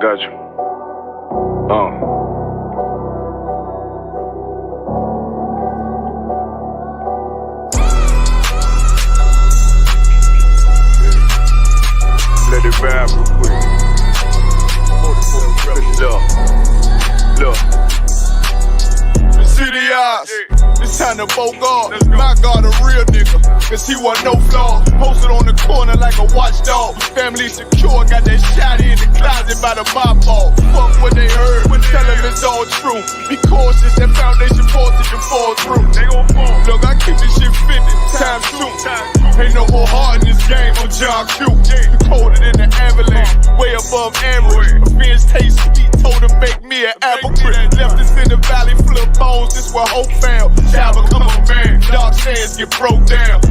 got you. Let it vibe real quick. Look. The city eyes. It's time to Bogart. My God, a real nigga. Cause he wasn't no flaw. Posted on the corner like a watchdog. Family secure, got that shot in the closet by the mob ball. Fuck what they heard, tell them it's all true. Be cautious, that foundation faulty to fall through. Look, I keep this shit 50 times 2. Ain't no more heart in this game, I'm John Q. Colder than the avalanche, way above average. Offense taste sweet, told him make me an apple tree. Left us in the valley full of bones, this where hope found. Child become a man, dark sands get broke down.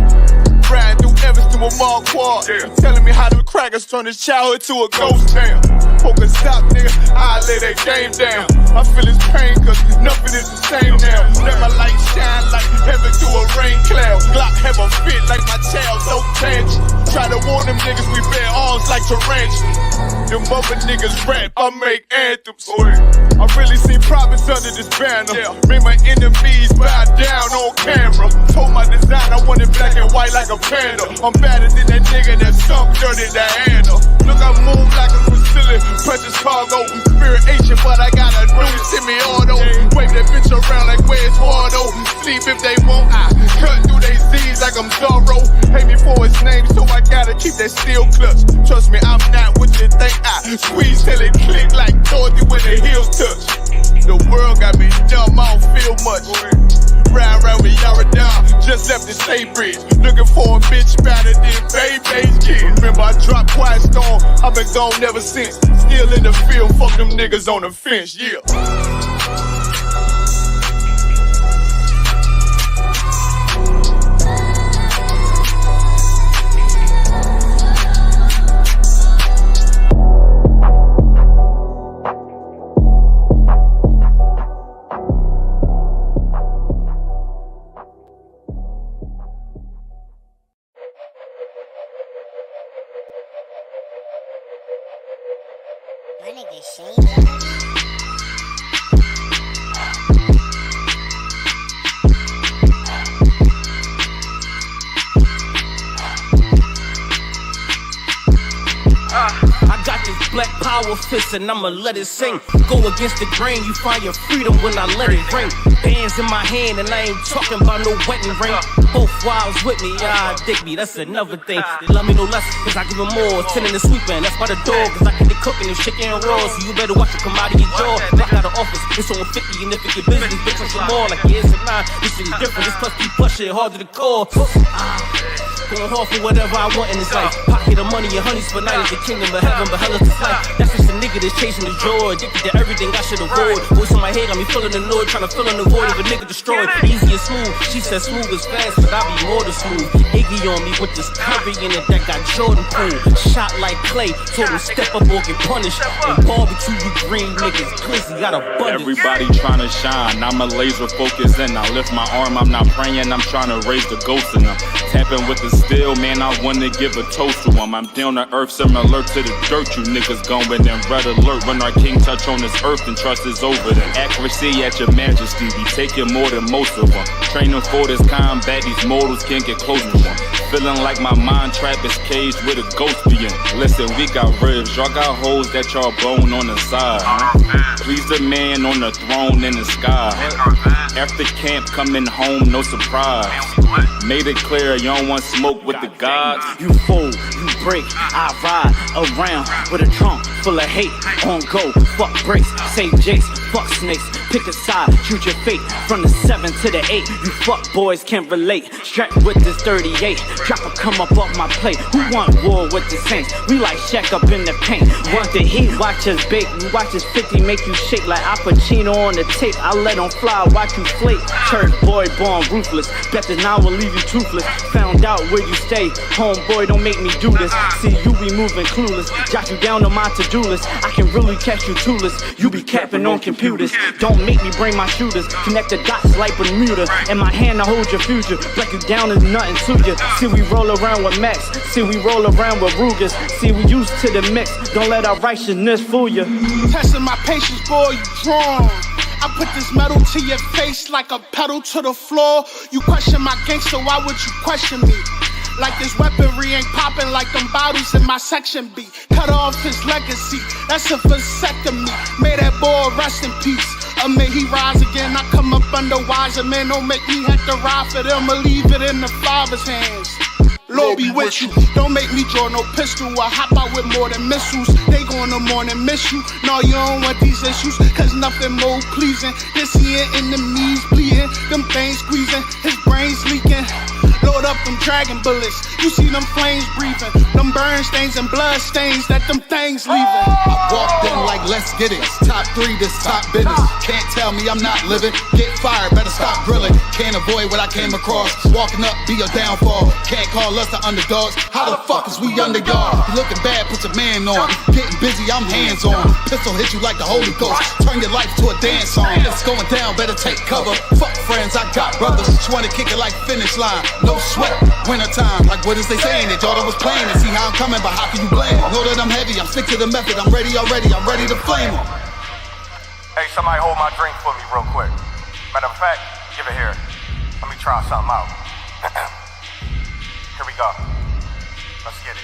Riding through Evanston with Mark Quad. Telling me how them crackers turn his childhood to a ghost town. Poker stop, nigga, I lay that game down. I feel his pain, cause nothing is the same now. Let my light shine like heaven through a rain cloud. Glock have a fit like my child, so tangent. Try to warn them niggas, we bear arms like tarantula. Them other niggas rap, I make anthems. I really seen prophets under this banner. Made my enemies bow down on camera. Told my design I wanted black and white like a panda. I'm better than that nigga that sunk dirty Diana. Look, I move like a Brazilian, precious cargo. Spirit ancient, but I got a new semi-auto. Wave that bitch around like where's Waldo. Sleep if they won't, I cut through they Z's like I'm Zorro. Hate me for his name, so I gotta keep that steel clutch. Trust me, I'm not what you think. I squeeze till it click like Dorothy when the heels touch. The world got me dumb, I don't feel much. Ride around with Yara, just left the state bridge. Looking for a bitch better than Baby's kid. Remember I dropped Quiet Storm, I've been gone ever since. Still in the field, fuck them niggas on the fence, yeah. Black power fist and I'ma let it sing. Go against the grain, you find your freedom when I let it ring. Bands in my hand and I ain't talking about no wedding ring. Both wives with me, yeah, dig me, that's another thing. They love me no less, cause I give them more. Tending and sweeping, that's by the door, cause I get the cooking and chicken and raw. So you better watch it come out of your jaw. Block out of office, it's on 50 and if it get business, bitch, on some more. Like yes and nah, this shit is different, this plus keep pushing hard to the core. Going hard for whatever I want in this life. Pocket of money and honeys for night is the kingdom of heaven, but hell is this life. That's just a nigga that's chasing the joy, addicted to everything I should avoid. Voice in my head got me feeling annoyed, trying to fill in the void of a nigga destroyed. Easy and smooth, she said smooth is fast, but I be more than smooth. Iggy on me with this curry in it that got Jordan pool. Shot like clay, told him step up or get punished. And barbecue you green niggas, Quincy got abundance. Everybody trying to shine, I'm a laser focus and I lift my arm, I'm not praying, I'm trying to raise the ghost in them. Tapping with the still, man, I wanna give a toast to them. I'm down to earth, similar to the dirt. You niggas going in red alert. When our king touch on this earth, and trust is over them. Accuracy at your majesty, we taking more than most of them. Training for this combat, these mortals can't get close to them. Feeling like my mind trap is caged with a ghost being. Listen, we got ribs, y'all got holes that y'all bone on the side. Please the man on the throne in the sky. After camp, coming home, no surprise. Made it clear, you don't want smoke with the gods. You fold, you break, I ride around with a trunk full of hate. On go, fuck breaks, save jakes, fuck snakes. Pick a side, choose your fate. From the 7 to the 8, you fuck boys can't relate. Strapped with this 38, drop a come up off my plate. Who want war with the Saints? We like Shaq up in the paint. Want the heat, watch us bake. We watch us 50 make you shake like Al Pacino on the tape. I let 'em fly, watch you flake. Church boy born ruthless, bet that now will leave you toothless. Found out where you stay. Homeboy, don't make me do this. See, you be moving clueless. Jot you down on my to-do list. I can really catch you tooless. You be capping on computers. Don't make me bring my shooters. Connect the dots like Bermuda. In my hand to hold your future. Break you down is nothing to you. See, we roll around with Max. See, we roll around with Rugas. See, we used to the mix. Don't let our righteousness fool you. Testing my patience, boy, you drawn. I put this metal to your face like a pedal to the floor. You question my gangster, why would you question me? Like this weaponry ain't popping like them bottles in my section B. Cut off his legacy, that's a vasectomy. May that boy rest in peace, or may he rise again. I come up under wiser men, don't make me have to ride for them or leave it in the Father's hands. Lord be with you, don't make me draw no pistol. I hop out with more than missiles. They gonna morning miss you. No, you don't want these issues, cause nothing more pleasing. This here enemies bleeding, them things squeezing, his brains leaking. Load up them dragon bullets, you see them flames breathing, them burn stains and blood stains that them things leaving. I walked in like let's get it, top 3 this top business. Can't tell me I'm not living, get fired, better stop grilling. Can't avoid what I came across, walking up be a downfall. Can't call us the underdogs, how the fuck is we under y'all? You looking bad, put your man on, getting busy, I'm hands on. Pistol hit you like the Holy Ghost, turn your life to a dance song. It's going down, better take cover, fuck friends, I got brothers. Just wanna kick it like finish line, no sweat, winter time. Like what is they saying? They thought I was playing and see how I'm coming, but how can you blame? Know that I'm heavy, I'm stick to the method, I'm ready already, I'm ready to flame them. Hey, somebody hold my drink for me real quick. Matter of fact, give it here. Let me try something out. Here we go. Let's get it.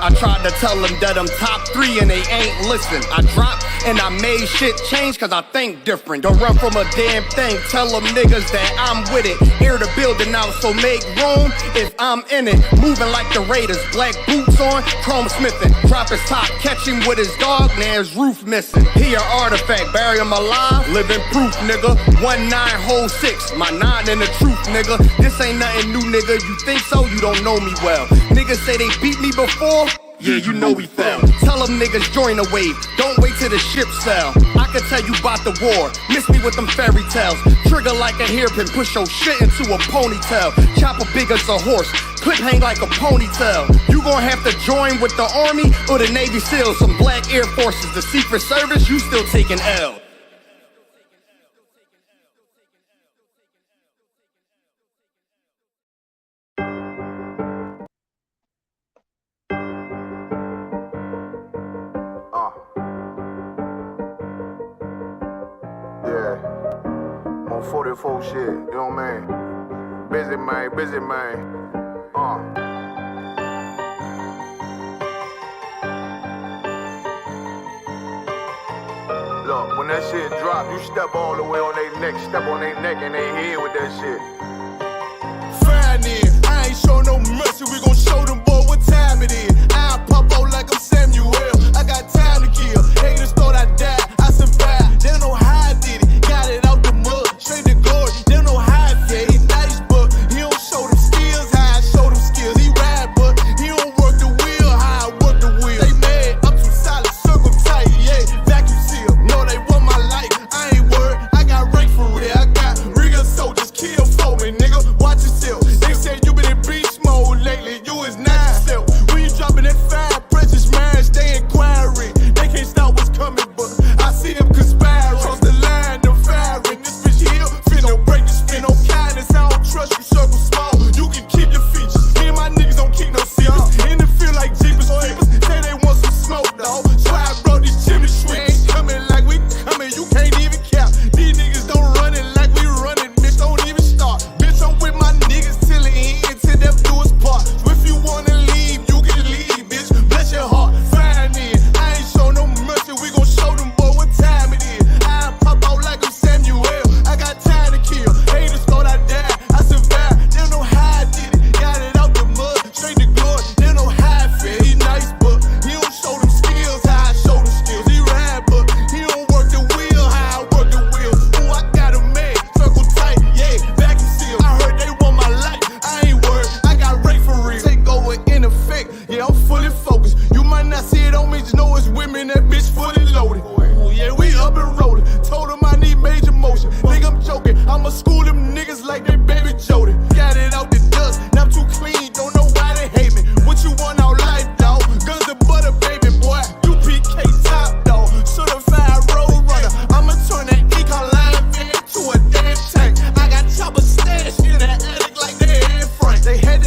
I tried to tell them that I'm top 3 and they ain't listen. I dropped and I made shit change cause I think different. Don't run from a damn thing, tell them niggas that I'm with it. Air the building out, so make room if I'm in it. Moving like the Raiders, black boots on, chrome smithing. Drop his top, catch him with his dog, now his roof missing. He an artifact, bury him alive, living proof nigga. 1906, my 9 in the truth nigga. This ain't nothing new nigga, you think so, you don't know me well. Niggas say they beat me before, yeah, you know we fell. Tell them niggas join the wave, don't wait till the ship sail. I can tell you about the war, miss me with them fairy tales. Trigger like a hairpin, push your shit into a ponytail. Chopper big as a horse, clip hang like a ponytail. You gon' have to join with the Army or the Navy SEALs. Some black Air Forces, the Secret Service, you still taking L. Yeah, I'm on 44 shit, you know what I mean? Busy man. Look, when that shit drop, you step all the way on their neck, step on their neck and their head with that shit. Fine, I ain't show no mercy, we gon' show them boy what time it is. I pop out like I'm Samuel, I got time to kill. Haters thought I died, I survived. They don't know how I did it, got it out the mud, straight to glory. They don't know how I did it. He nice, but he don't show them skills, how I show them skills. He ride, but he don't work the wheel, how I work the wheel. They mad, I'm too solid, circle tight, yeah, vacuum seal. No, they want my life, I ain't worried, I got rank for real. I got real soldiers kill for me.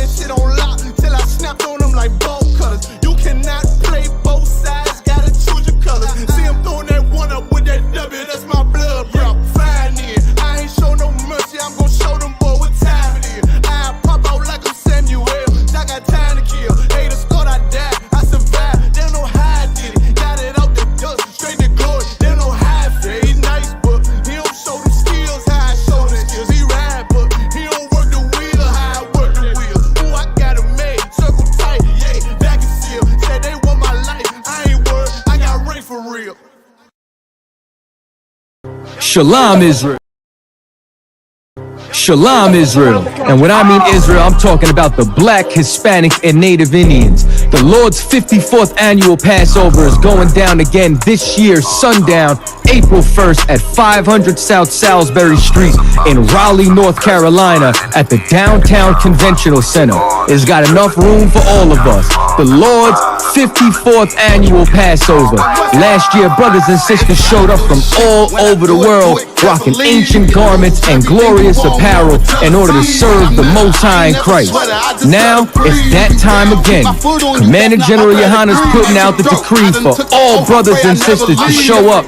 that shit on lock till I snapped on them like bolt cutters. You cannot play both sides, gotta choose your colors. See him throwing that one up with that W, that's my blood, bro. Fine in. I ain't show no mercy, I'm gon' show them boy what time it is. I pop out like I'm Samuel, I got time to kill. Haters thought I died, I survived. They don't know how I did it. Got it out the dust, straight to glory. They don't know how I feel. He nice, but he don't show them skills how I show them skills. He ride, but he don't work the wheel how I work the wheel. Ooh, I got it made, circle tight, yeah, back and seal. Said they want my life, I ain't worried, I got rain for real. Shalom, Israel. Shalom, Israel. And when I mean Israel, I'm talking about the Black, Hispanic, and Native Indians. The Lord's 54th annual Passover is going down again this year, sundown, April 1st at 500 South Salisbury Street in Raleigh, North Carolina at the Downtown Conventional Center. It's got enough room for all of us. The Lord's 54th annual Passover. Last year, brothers and sisters showed up from all over the world, rocking ancient garments and glorious apparel in order to serve the Most High in Christ. Now, it's that time again. Commander General YAHANNA is putting out the decree for all brothers and sisters to show up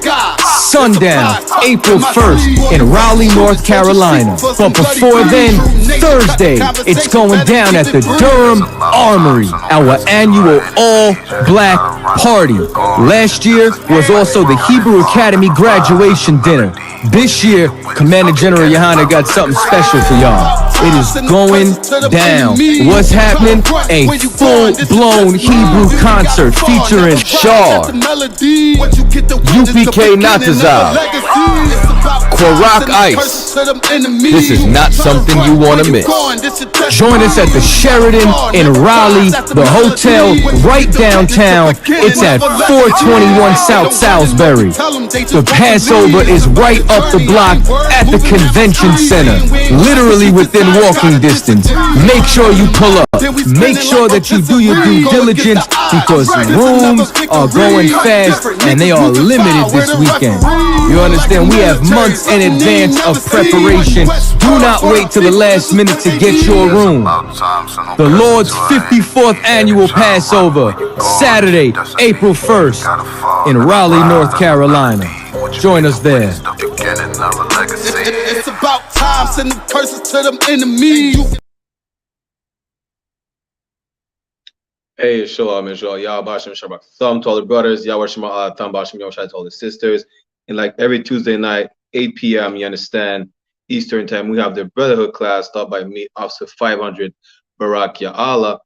sundown, April 1st in Raleigh, North Carolina. But before then, Thursday, it's going down at the Durham Armory, our annual all-black party. Last year was also the Hebrew Academy graduation dinner. This year, Commander General YAHANNA got something special for y'all. It is going down. What's happening? A full-blown Hebrew concert featuring Shah, UPK Natazal, Kwarak Ice. This is not something you want to miss. Join us at the Sheraton in Raleigh, the hotel right downtown. It's at 421 South Salisbury. The Passover is right up the block at the convention center, literally within walking distance. Make sure you pull up. Make sure that you do your due diligence because rooms are going fast and they are limited this weekend. You understand? We have months in advance of preparation. Do not wait till the last minute to get your room. The Lord's 54th annual Passover, Saturday, April 1st in Raleigh, North Carolina. Join us there. It's about time, send them curses to them enemies. Hey, Shalom, Israel. Yah Bashim Shabbat Thumb to all the brothers. Yah Bashim Thumb Bashim Yoshai to all the sisters. And like every Tuesday night, 8 p.m., you understand, Eastern time, we have the Brotherhood class taught by me, Officer 500 Barak Ya'Allah,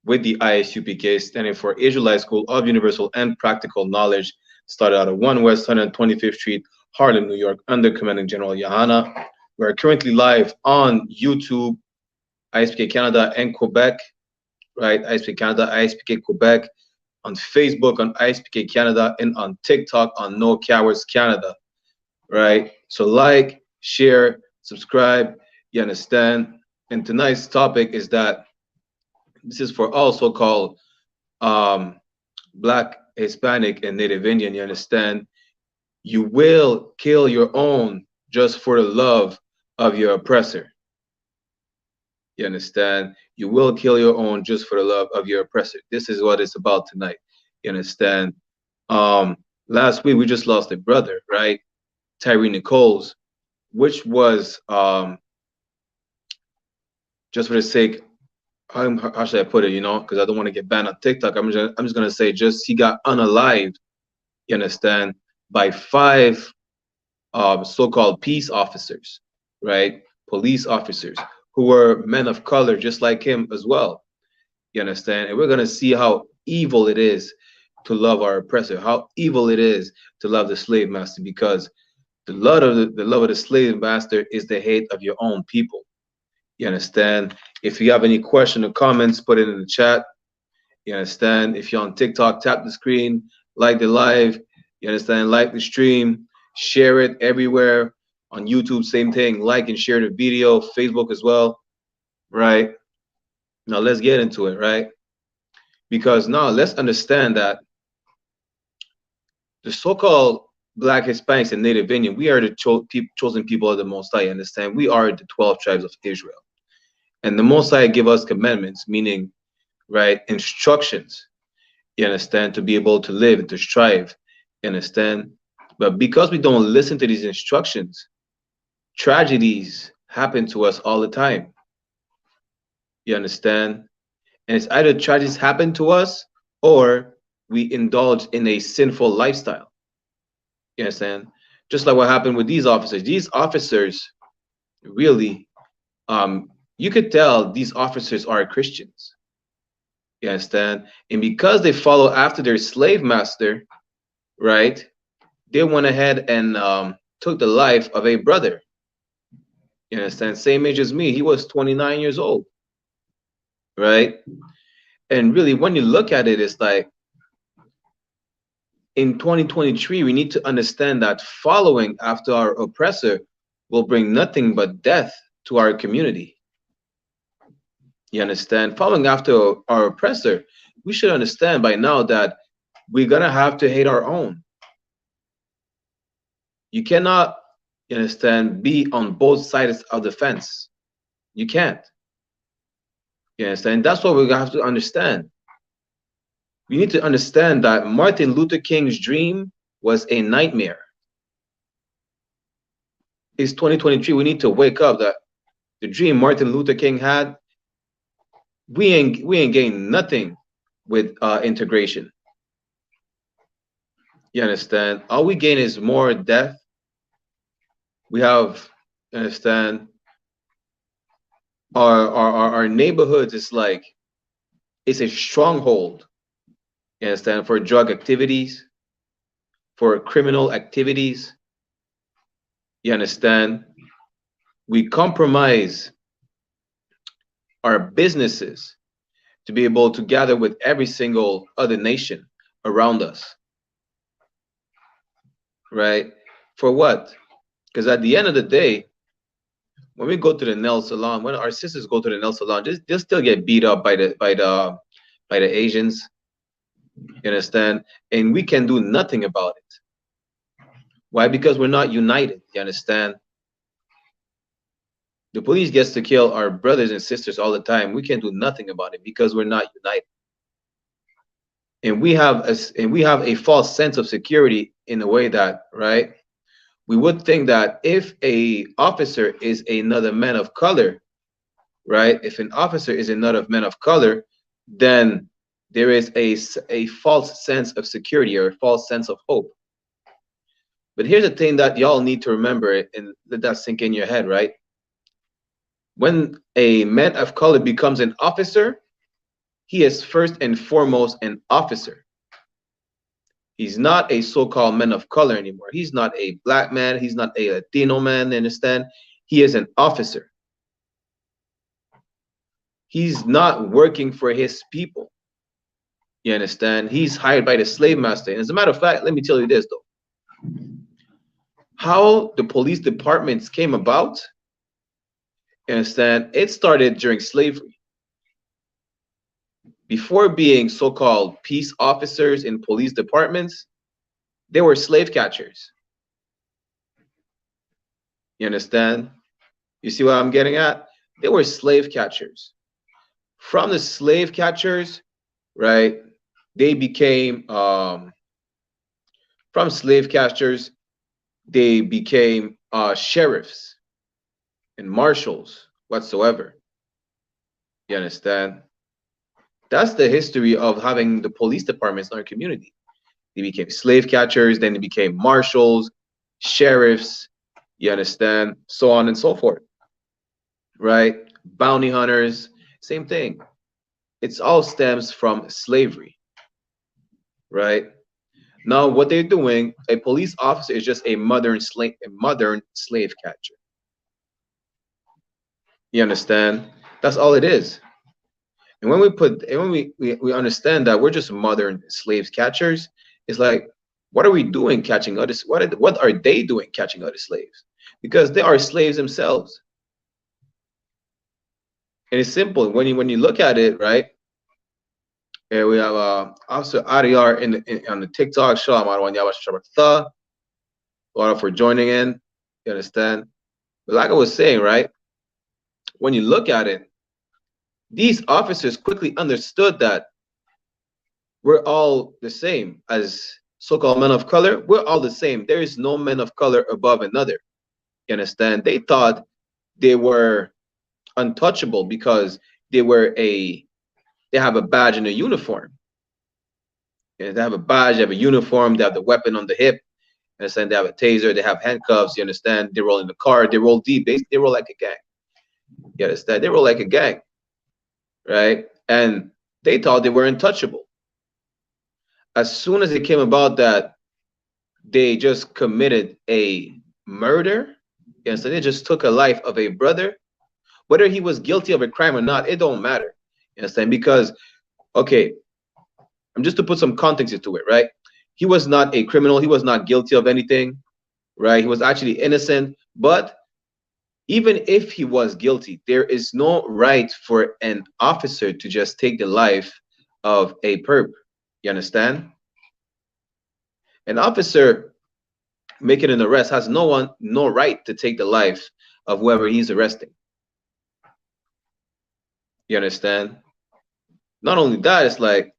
with the I.S.U.P.K, standing for Israelite School of Universal and Practical Knowledge, started out of 1 West 125th Street, Harlem, New York, under Commanding General YAHANNA. We're currently live on YouTube, I.S.U.P.K Canada and Quebec, right? I.S.U.P.K Canada, I.S.U.P.K Quebec, on Facebook, on I.S.U.P.K Canada, and on TikTok, on No Cowards Canada, right? So like, share, subscribe, you understand? And tonight's topic is that this is for all so-called Black, Hispanic, and Native Indian, you understand? You will kill your own just for the love of your oppressor. You understand? You will kill your own just for the love of your oppressor. This is what it's about tonight. You understand? Last week we just lost a brother, right? Tyree Nichols, which was just for the sake, how should I put it, you know, because I don't want to get banned on TikTok. I'm just gonna say just he got unalived, you understand, by 5 so-called peace officers, right? Police officers who were men of color just like him as well. You understand? And we're gonna see how evil it is to love our oppressor, how evil it is to love the slave master, because the love of the slave master is the hate of your own people. You understand? If you have any question or comments, put it in the chat. You understand? If you're on TikTok, tap the screen, like the live, you understand? Like the stream, share it everywhere. On YouTube, same thing, like and share the video, Facebook as well, right? Now let's get into it, right? Because now let's understand that the so-called Black, Hispanics, and Native Indian, we are the chosen people of the Most High, understand? We are the 12 tribes of Israel. And the Most High give us commandments, meaning, right, instructions, you understand, to be able to live and to strive, you understand? But because we don't listen to these instructions, tragedies happen to us all the time, you understand? And it's either tragedies happen to us or we indulge in a sinful lifestyle, you understand? Just like what happened with these officers. These officers really, you could tell these officers are Christians. You understand? And because they follow after their slave master, right? They went ahead and took the life of a brother. You understand? Same age as me. He was 29 years old, right? And really, when you look at it, it's like in 2023, we need to understand that following after our oppressor will bring nothing but death to our community. You understand? Following after our oppressor, we should understand by now that we're gonna have to hate our own. You cannot, you understand, be on both sides of the fence. You can't. You understand? That's what we have to understand. We need to understand that Martin Luther King's dream was a nightmare. It's 2023. We need to wake up that the dream Martin Luther King had, we ain't gained nothing with integration. You understand? All we gain is more death. We have, you understand, our neighborhoods is like, it's a stronghold, you understand, for drug activities, for criminal activities. You understand? We compromise our businesses to be able to gather with every single other nation around us, right? For what? Because at the end of the day, when we go to the nail salon, when our sisters go to the nail salon, they'll still get beat up by the Asians. You understand? And we can do nothing about it. Why? Because we're not united. You understand? The police gets to kill our brothers and sisters all the time. We can't do nothing about it because we're not united. And we have a false sense of security in the way that, right? We would think that if a officer is another man of color, right? If an officer is another man of color, then there is a false sense of security or a false sense of hope. But here's the thing that y'all need to remember and let that sink in your head, right? When a man of color becomes an officer, he is first and foremost an officer. He's not a so-called man of color anymore. He's not a black man. He's not a Latino man, understand? He is an officer. He's not working for his people. You understand? He's hired by the slave master. And as a matter of fact, let me tell you this, though. How the police departments came about, you understand? It started during slavery. Before being so-called peace officers in police departments, they were slave catchers. You understand? You see what I'm getting at? They were slave catchers. From the slave catchers, right, they became, from slave catchers, they became sheriffs and marshals whatsoever. You understand? That's the history of having the police departments in our community. They became slave catchers, then they became marshals, sheriffs, you understand, so on and so forth, right? Bounty hunters, same thing. It's all stems from slavery, right? Now, what they're doing, a police officer is just a modern slave catcher. You understand? That's all it is. And when we understand that we're just modern slave catchers, it's like, what are we doing catching other? What are they doing catching other slaves? Because they are slaves themselves. And it's simple when you look at it, right? And we have Officer Adiyar on the TikTok. Shalom, a lot for joining in. You understand? But like I was saying, right? When you look at it, These officers quickly understood that we're all the same as so-called men of color. We're all the same. There is no men of color above another. You understand? They thought they were untouchable because they have a badge and a uniform. And they have a badge, they have a uniform, they have the weapon on the hip. You understand? They have a taser, they have handcuffs. You understand? They roll in the car, they roll deep. They roll like a gang. You understand? They roll like a gang, right? And they thought they were untouchable. As soon as it came about that they just committed a murder, you understand? They just took a life of a brother, whether he was guilty of a crime or not, it don't matter. You understand? Because, okay, I'm just to put some context into it, right? He was not a criminal. He was not guilty of anything, right? He was actually innocent. But even if he was guilty, there is no right for an officer to just take the life of a perp. You understand? An officer making an arrest has no right to take the life of whoever he's arresting. You understand? Not only that, it's like,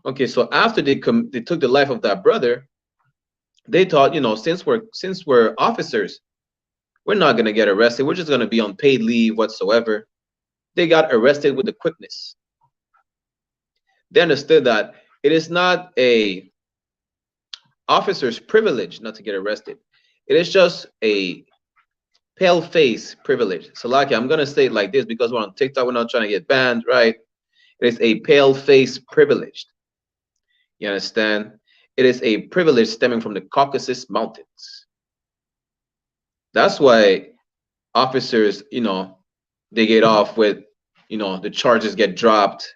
okay, so after they took the life of that brother, they thought, you know, since we're officers, we're not gonna get arrested. We're just gonna be on paid leave whatsoever. They got arrested with the quickness. They understood that it is not a officer's privilege not to get arrested. It is just a pale face privilege. So, like, I'm gonna say it like this because we're on TikTok. We're not trying to get banned, right? It is a pale face privilege. You understand? It is a privilege stemming from the Caucasus Mountains. That's why officers, you know, they get off with, you know, the charges get dropped.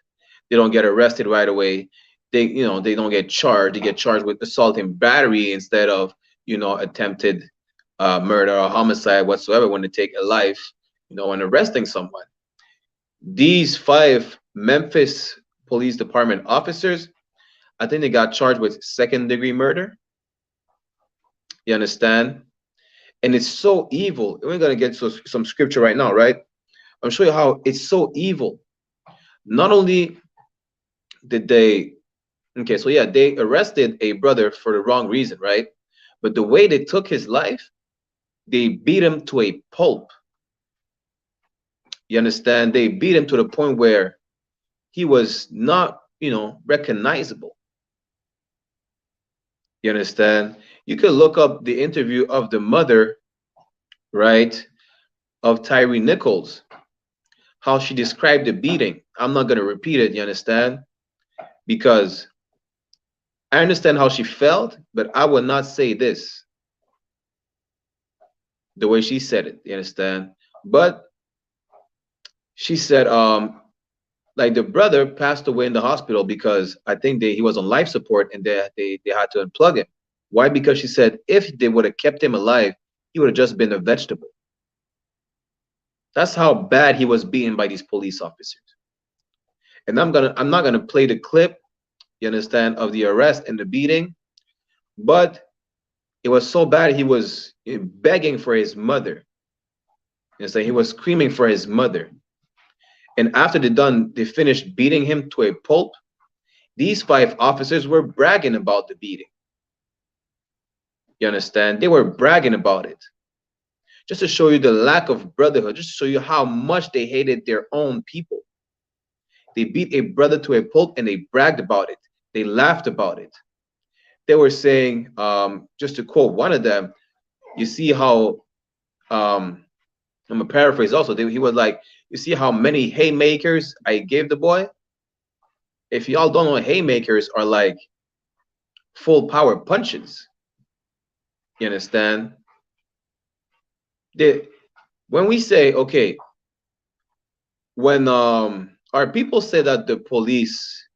They don't get arrested right away. They, you know, they don't get charged. They get charged with assault and battery instead of, you know, attempted murder or homicide whatsoever when they take a life, you know, when arresting someone. These 5 Memphis Police Department officers, I think they got charged with 2nd-degree murder. You understand? And it's so evil. We're going to get to some scripture right now, right? I'm showing you how it's so evil. Not only did they, okay, so yeah, they arrested a brother for the wrong reason, right? But the way they took his life, they beat him to a pulp. You understand? They beat him to the point where he was not, you know, recognizable. You understand? You could look up the interview of the mother, right, of Tyree Nichols, how she described the beating. I'm not going to repeat it, you understand? Because I understand how she felt, but I would not say this the way she said it, you understand? But she said, like, the brother passed away in the hospital because I think he was on life support and they had to unplug him. Why? Because she said if they would have kept him alive, he would have just been a vegetable. That's how bad he was beaten by these police officers. And I'm not gonna play the clip, you understand, of the arrest and the beating, but it was so bad he was begging for his mother. You understand? He was screaming for his mother. And after they finished beating him to a pulp, these 5 officers were bragging about the beating. You understand? They were bragging about it. Just to show you the lack of brotherhood, just to show you how much they hated their own people. They beat a brother to a pulp and they bragged about it. They laughed about it. They were saying, just to quote one of them, you see how, I'm gonna paraphrase also, he was like, you see how many haymakers I gave the boy? If y'all don't know, haymakers are like full power punches. You understand? When we say, okay, when our people say that the police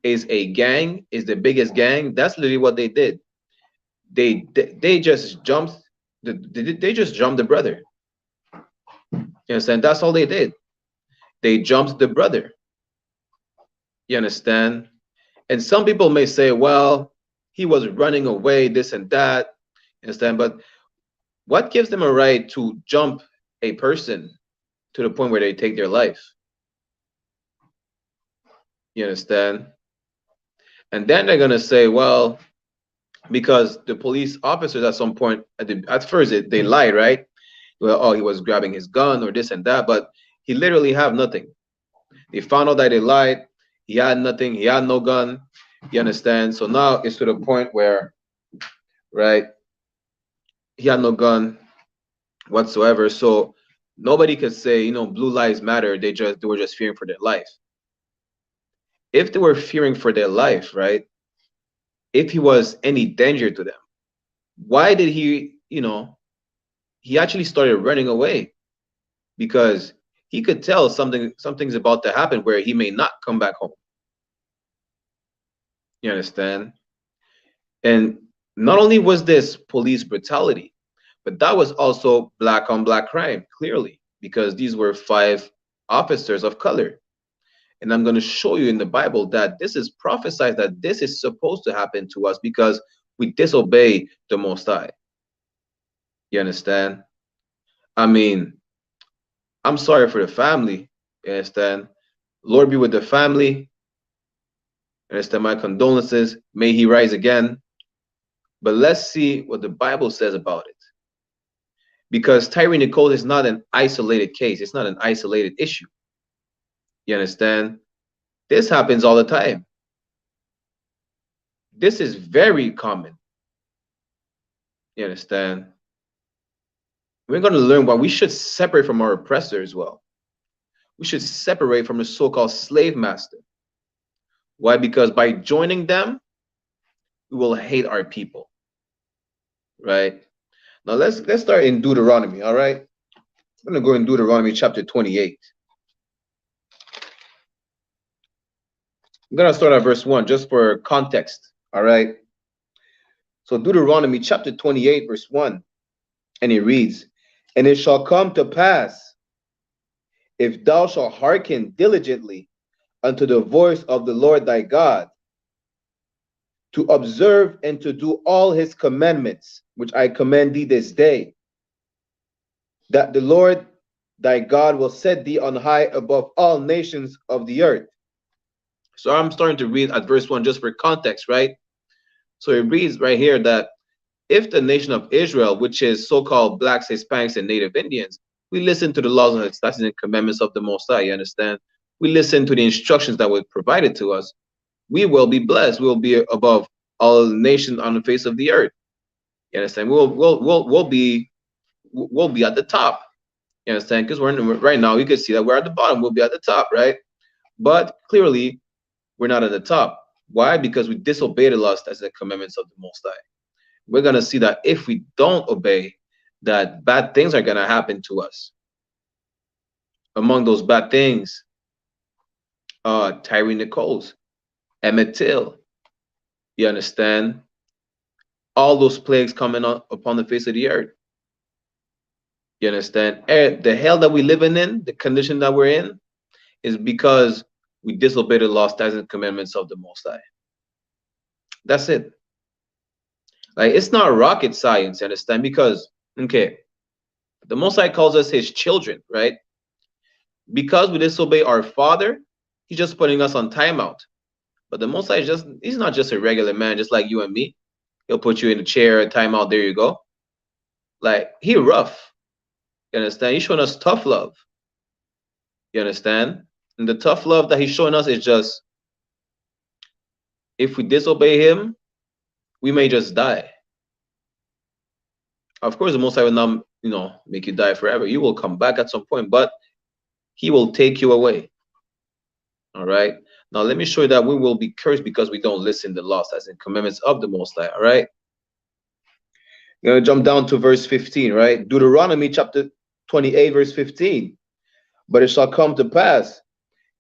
is a gang, is the biggest gang, that's literally what they did. They just jumped the brother. You understand? That's all they did. They jumped the brother. You understand? And some people may say, well, he was running away, this and that. You understand? But what gives them a right to jump a person to the point where they take their life? You understand? And then they're gonna say, well, because the police officers at some point at first they lied, right? Well, oh, he was grabbing his gun or this and that, but he literally have nothing. They found out that they lied. He had nothing. He had no gun. You understand? So now it's to the point where, right? He had no gun whatsoever. So nobody could say, you know, blue lives matter. They were just fearing for their life. If they were fearing for their life, right? If he was any danger to them, why did he, you know, he actually started running away? Because he could tell something's about to happen where he may not come back home. You understand? And not only was this police brutality, but that was also black on black crime, clearly, because these were 5 officers of color. And I'm going to show you in the Bible that this is prophesied, that this is supposed to happen to us because we disobey the Most High. You understand? I mean, I'm sorry for the family. You understand? Lord be with the family. You understand? My condolences. May he rise again. But let's see what the Bible says about it. Because Tyre Nichols is not an isolated case. It's not an isolated issue. You understand? This happens all the time. This is very common. You understand? We're going to learn why we should separate from our oppressor as well. We should separate from the so-called slave master. Why? Because by joining them, we will hate our people. Right? Now let's start in Deuteronomy, all right? I'm going to go in Deuteronomy chapter 28. I'm going to start at verse 1 just for context, all right? So Deuteronomy chapter 28, verse 1, and it reads, "And it shall come to pass, if thou shalt hearken diligently unto the voice of the Lord thy God, to observe and to do all his commandments, which I command thee this day, that the Lord thy God will set thee on high above all nations of the earth." So I'm starting to read at verse 1 just for context, right? So it reads right here that if the nation of Israel, which is so-called blacks, Hispanics, and Native Indians, we listen to the laws and statutes and commandments of the Most High, you understand? We listen to the instructions that were provided to us, we will be blessed. We will be above all nations on the face of the earth. You understand? We'll be at the top. You understand? Because right now you can see that we're at the bottom. We'll be at the top, right? But clearly, we're not at the top. Why? Because we disobey the laws as the commandments of the Most High. We're gonna see that if we don't obey, that bad things are gonna happen to us. Among those bad things, Tyre Nichols, Emmett Till, you understand? All those plagues coming upon the face of the earth. You understand? The hell that we're living in, the condition that we're in, is because we disobey the law, statutes, and commandments of the Most High. That's it. Like, it's not rocket science, you understand? Because, okay, the Most High calls us his children, right? Because we disobey our Father, he's just putting us on timeout. But the Most High he's not just a regular man, just like you and me. He'll put you in a chair, a timeout, there you go. Like, he rough. You understand? He's showing us tough love. You understand? And the tough love that he's showing us is just, if we disobey him, we may just die. Of course, the Most High will not, make you die forever. You will come back at some point, but he will take you away. All right? Now, let me show you that we will be cursed because we don't listen to the laws, as in commandments of the Most High. All right? I'm going to jump down to verse 15, right? Deuteronomy chapter 28, verse 15. "But it shall come to pass,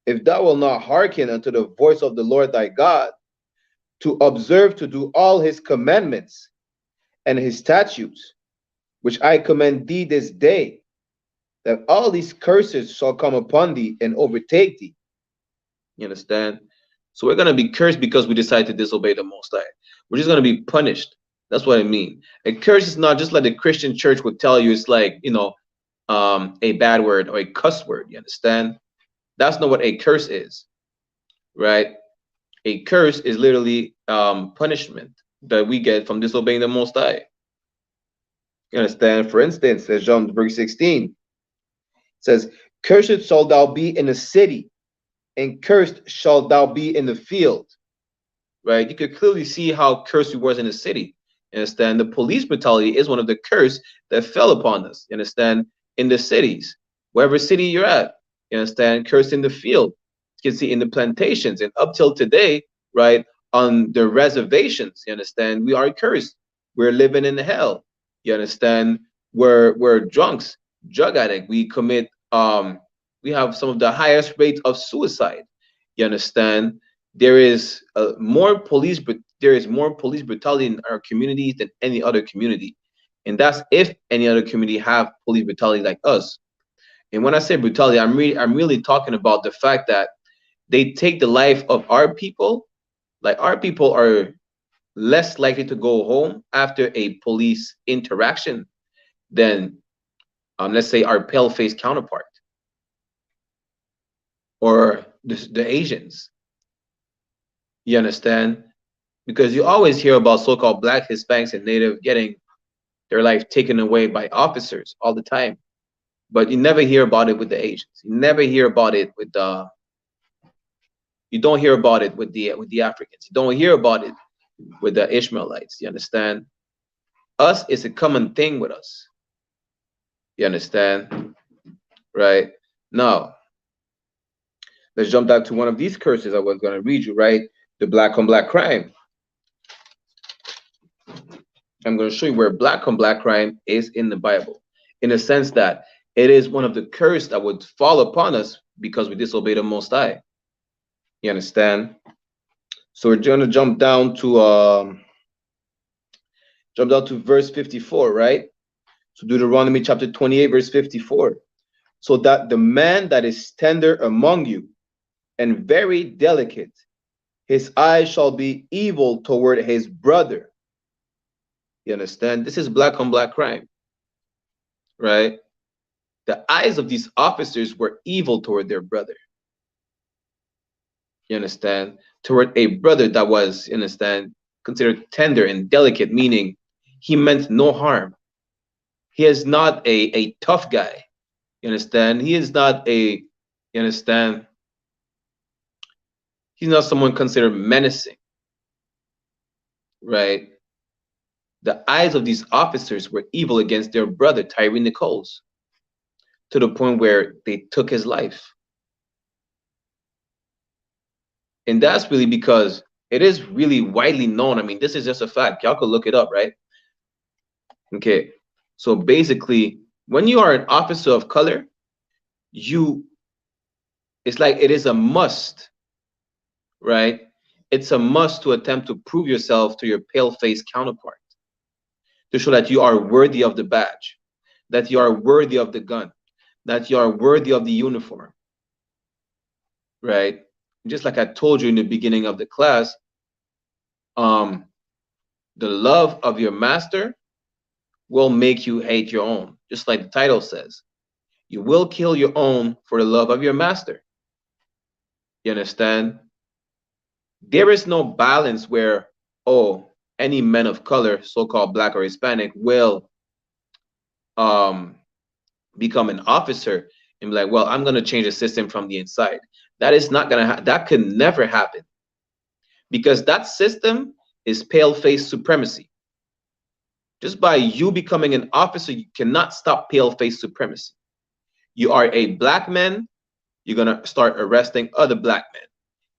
if thou wilt not hearken unto the voice of the Lord thy God, to observe to do all his commandments and his statutes, which I command thee this day, that all these curses shall come upon thee and overtake thee." You understand? So we're going to be cursed because we decide to disobey the Most High. We're just going to be punished. That's what I mean. A curse is not just like the Christian church would tell you. It's like, a bad word or a cuss word. You understand? That's not what a curse is. right? A curse is literally punishment that we get from disobeying the Most High. You understand? For instance, as John verse 16 says, "Cursed shalt thou be in the city, and cursed shalt thou be in the field." Right? You could clearly see how cursed we was in the city. You understand? The police brutality is one of the curse that fell upon us. You understand? In the cities, wherever city you're at, you understand? Cursed in the field. You can see in the plantations, and up till today, right, on the reservations, you understand? We are cursed. We're living in hell. You understand? We're drunks, drug addict. We commit we have some of the highest rates of suicide. You understand? There is more police, but there is more police brutality in our communities than any other community, and that's if any other community have police brutality like us. And when I say brutality, I'm really talking about the fact that they take the life of our people. Like, our people are less likely to go home after a police interaction than let's say our pale-faced counterpart or the Asians. You understand? Because you always hear about so-called Black, Hispanics, and Native getting their life taken away by officers all the time, but you never hear about it with the Asians. You never hear about it with the. You don't hear about it with the Africans. You don't hear about it with the Ishmaelites. You understand? Us is a common thing with us. You understand? Right? Now, let's jump back to one of these curses I was going to read you, right? The black on black crime. I'm going to show you where black on black crime is in the Bible, in the sense that it is one of the curse that would fall upon us because we disobey the Most High. You understand? So we're going to jump down to verse 54, right? So Deuteronomy chapter 28, verse 54. So that the man that is tender among you and very delicate, his eyes shall be evil toward his brother. You understand? This is black on black crime, right? The eyes of these officers were evil toward their brother. You understand? Toward a brother that was, you understand, considered tender and delicate, meaning he meant no harm. He is not a tough guy. You understand? He is not you understand? He's not someone considered menacing, right? The eyes of these officers were evil against their brother, Tyree Nichols, to the point where they took his life. And that's really because it is really widely known. I mean, this is just a fact. Y'all could look it up, right? Okay. So basically, when you are an officer of color, it's like it is a must, right? It's a must to attempt to prove yourself to your pale-faced counterpart, to show that you are worthy of the badge, that you are worthy of the gun, that you are worthy of the uniform, right? Just like I told you in the beginning of the class, the love of your master will make you hate your own. Just like the title says, you will kill your own for the love of your master. You understand? There is no balance where, oh, any men of color, so-called Black or Hispanic, will become an officer and be like, well, I'm going to change the system from the inside. That is not going to that could never happen, because that system is pale-face supremacy. Just by you becoming an officer, you cannot stop pale-face supremacy. You are a Black man, you're going to start arresting other Black men.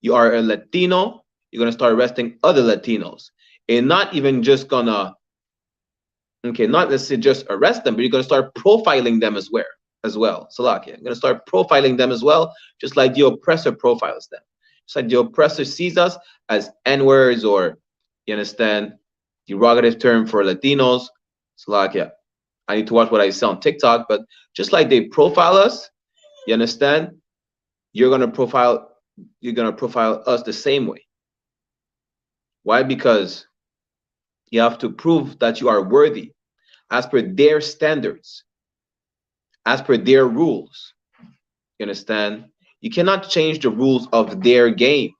You are a Latino, you're going to start arresting other Latinos. And not even just gonna, okay, not necessarily just arrest them, but you're going to start profiling them as well. Salakia. You're going to start profiling them as well, just like the oppressor profiles them. Just like the oppressor sees us as N-words, or, you understand, derogative term for Latinos. Salakia. I need to watch what I say on TikTok, but just like they profile us, you understand, you're going to profile us the same way. Why? Because you have to prove that you are worthy as per their standards, as per their rules. You understand? You cannot change the rules of their game.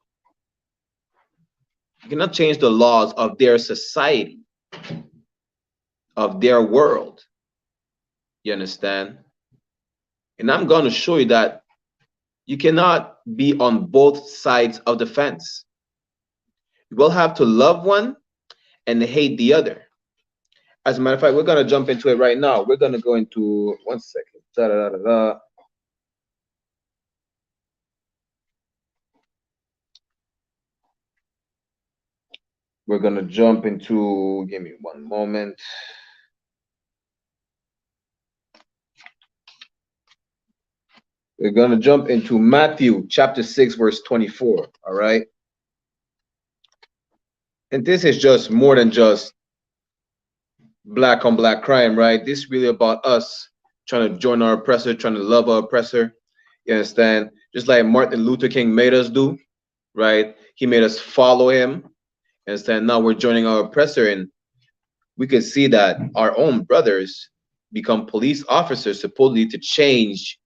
You cannot change the laws of their society, of their world. You understand? And I'm going to show you that you cannot be on both sides of the fence. You will have to love one and hate the other. As a matter of fact, we're going to jump into it right now. We're going to go into, one second. We're going to jump into, give me one moment. We're going to jump into Matthew chapter 6, verse 24. All right. And this is just more than just black on black crime, right? This is really about us trying to join our oppressor, trying to love our oppressor. You understand? Just like Martin Luther King made us do, right? He made us follow him. You understand? Now we're joining our oppressor, and we could see that our own brothers become police officers supposedly to change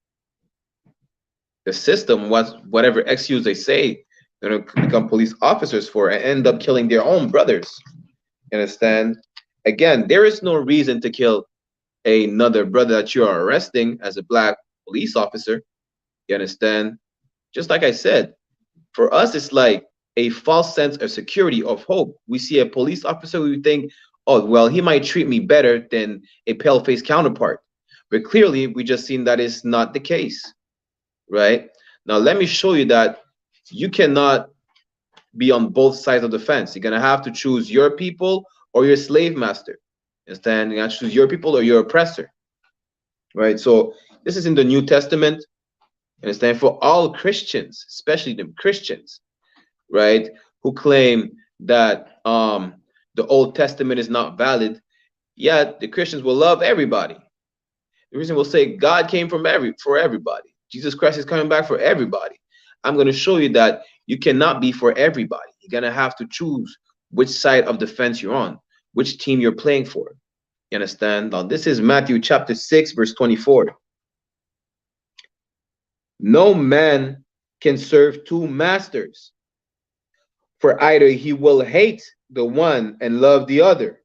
the system, whatever excuse they say, they're going to become police officers for, and end up killing their own brothers. You understand? Again, there is no reason to kill another brother that you are arresting as a black police officer. You understand? Just like I said, for us, it's like a false sense of security, of hope. We see a police officer, we think, oh, well, he might treat me better than a pale-faced counterpart. But clearly, we just seen that is not the case, right? Now, let me show you that you cannot be on both sides of the fence. You're going to have to choose your people or your slave master. Understand? You got to choose your people or your oppressor, right? So this is in the New Testament. Understand? For all Christians, especially the Christians, right, who claim that the Old Testament is not valid, yet the Christians will love everybody. The reason we'll say God came for everybody. Jesus Christ is coming back for everybody. I'm going to show you that you cannot be for everybody. You're going to have to choose which side of the fence you're on, which team you're playing for. You understand? Now, this is Matthew chapter 6, verse 24. No man can serve two masters, for either he will hate the one and love the other,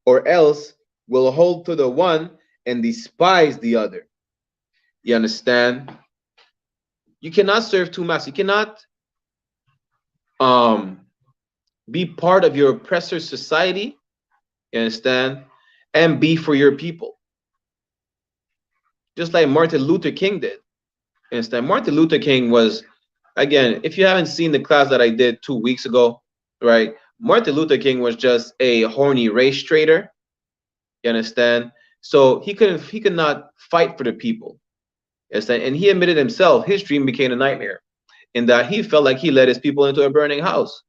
or else will hold to the one and despise the other. You understand? You cannot serve two masters. You cannot be part of your oppressor's society, you understand, and be for your people. Just like Martin Luther King did. You understand? Martin Luther King was, again, if you haven't seen the class that I did 2 weeks ago, right? Martin Luther King was just a horny race trader. You understand? So he could not fight for the people. You understand? And he admitted himself, his dream became a nightmare, in that he felt like he led his people into a burning house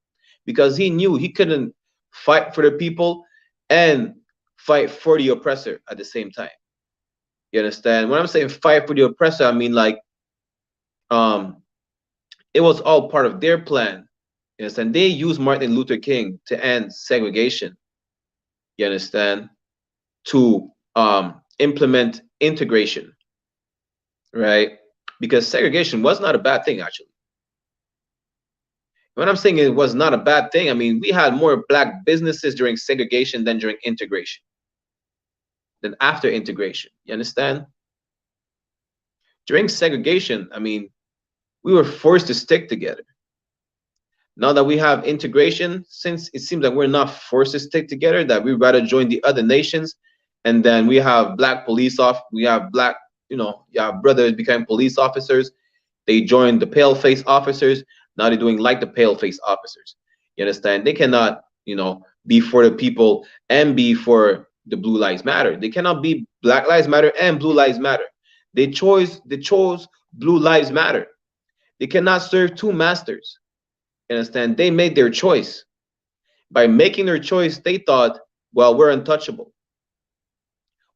because he knew he couldn't fight for the people and fight for the oppressor at the same time. You understand? When I'm saying fight for the oppressor, I mean like it was all part of their plan. You understand? They used Martin Luther King to end segregation. You understand? To implement integration, right? Because segregation was not a bad thing, actually. When I'm saying it was not a bad thing, I mean, we had more black businesses during segregation than during integration, than after integration. You understand? During segregation, I mean, we were forced to stick together. Now that we have integration, since it seems like we're not forced to stick together, that we'd rather join the other nations, and then we have black police we have black, you have brothers becoming police officers. They join the pale-face officers. Now they're doing like the pale-face officers. You understand? They cannot, be for the people and be for the Blue Lives Matter. They cannot be Black Lives Matter and Blue Lives Matter. They chose Blue Lives Matter. They cannot serve two masters. You understand? They made their choice. By making their choice, they thought, well, we're untouchable.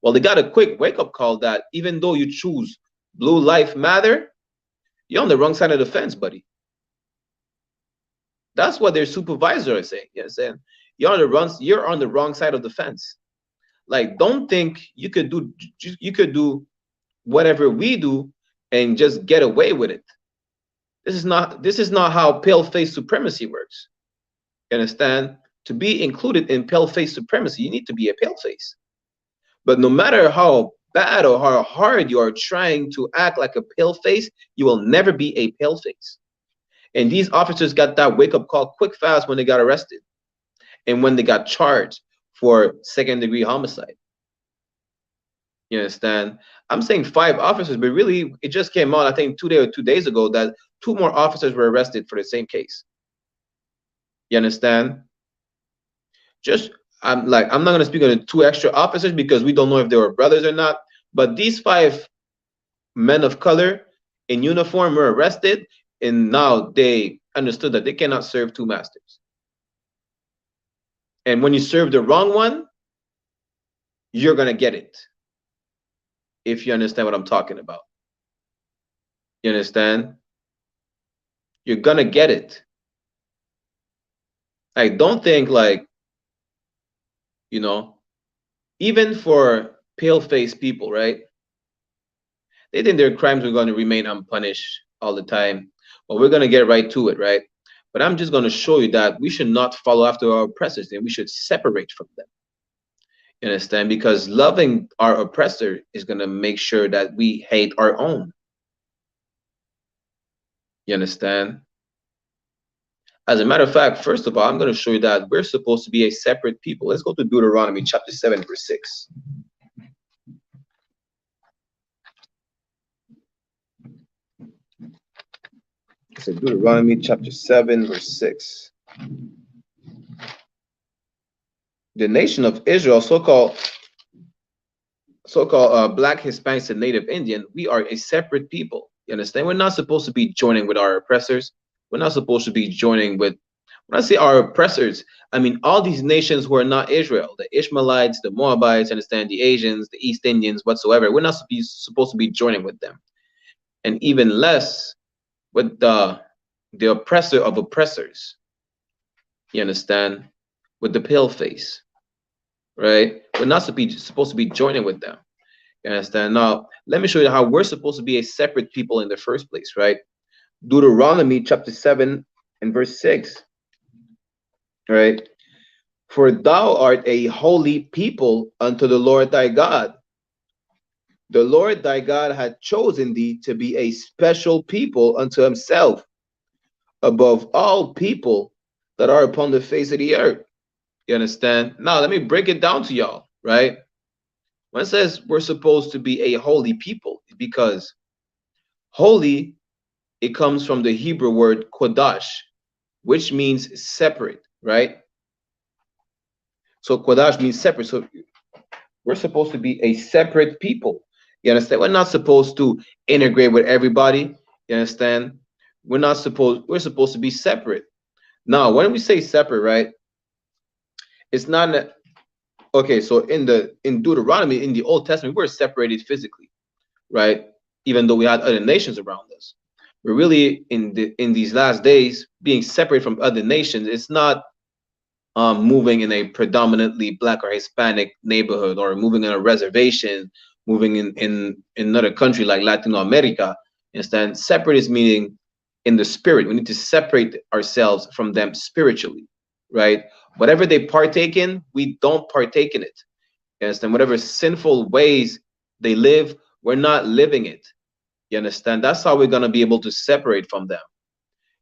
Well, they got a quick wake-up call that even though you choose Blue Lives Matter, you're on the wrong side of the fence, buddy. That's what their supervisor is saying. You understand? You're on the wrong side of the fence. Like, don't think you could do whatever we do and just get away with it. This is not how pale-face supremacy works. You understand? To be included in pale-face supremacy, you need to be a pale-face. But no matter how bad or how hard you are trying to act like a pale-face, you will never be a pale-face. And these officers got that wake-up call quick fast when they got arrested and when they got charged for second-degree homicide. You understand? I'm saying 5 officers, but really it just came out, I think 2 days ago, that 2 more officers were arrested for the same case. You understand? I'm not going to speak on the 2 extra officers because we don't know if they were brothers or not, but these 5 men of color in uniform were arrested, and now they understood that they cannot serve 2 masters. And when you serve the wrong one, you're going to get it. If you understand what I'm talking about. You understand? You're going to get it. I don't think, like, you know, even for pale-faced people, right? They think their crimes are going to remain unpunished all the time. Well, we're going to get right to it, right? But I'm just going to show you that we should not follow after our oppressors, and we should separate from them. You understand? Because loving our oppressor is going to make sure that we hate our own. You understand? As a matter of fact, first of all, I'm going to show you that we're supposed to be a separate people. Let's go to Deuteronomy chapter 7, verse 6. So Deuteronomy chapter 7, verse 6. The nation of Israel, so-called Black, Hispanics, and Native Indian, we are a separate people. You understand? We're not supposed to be joining with our oppressors. We're not supposed to be joining with, when I say our oppressors, I mean all these nations who are not Israel, the Ishmaelites, the Moabites, understand, the Asians, the East Indians, whatsoever. We're not supposed to be joining with them. And even less with the oppressor of oppressors. You understand? With the pale face. Right? We're not supposed to be joining with them. You understand? Now, let me show you how we're supposed to be a separate people in the first place, right? Deuteronomy chapter 7 and verse 6. Right? For thou art a holy people unto the Lord thy God. The Lord thy God hath chosen thee to be a special people unto himself, above all people that are upon the face of the earth. You understand? Now, let me break it down to y'all, right? When it says we're supposed to be a holy people, because holy, it comes from the Hebrew word kodash, which means separate, right? So kodash means separate. So we're supposed to be a separate people. You understand? We're not supposed to integrate with everybody. You understand? We're supposed to be separate. Now, when we say separate, right? It's not okay. So in Deuteronomy, in the Old Testament, we're separated physically, right? Even though we had other nations around us, we're really in these last days being separate from other nations. It's not moving in a predominantly Black or Hispanic neighborhood, or moving in a reservation, moving in another country like Latin America. Instead, separate is meaning in the spirit. We need to separate ourselves from them spiritually, right? Whatever they partake in, we don't partake in it. You understand? Whatever sinful ways they live, we're not living it. You understand? That's how we're going to be able to separate from them.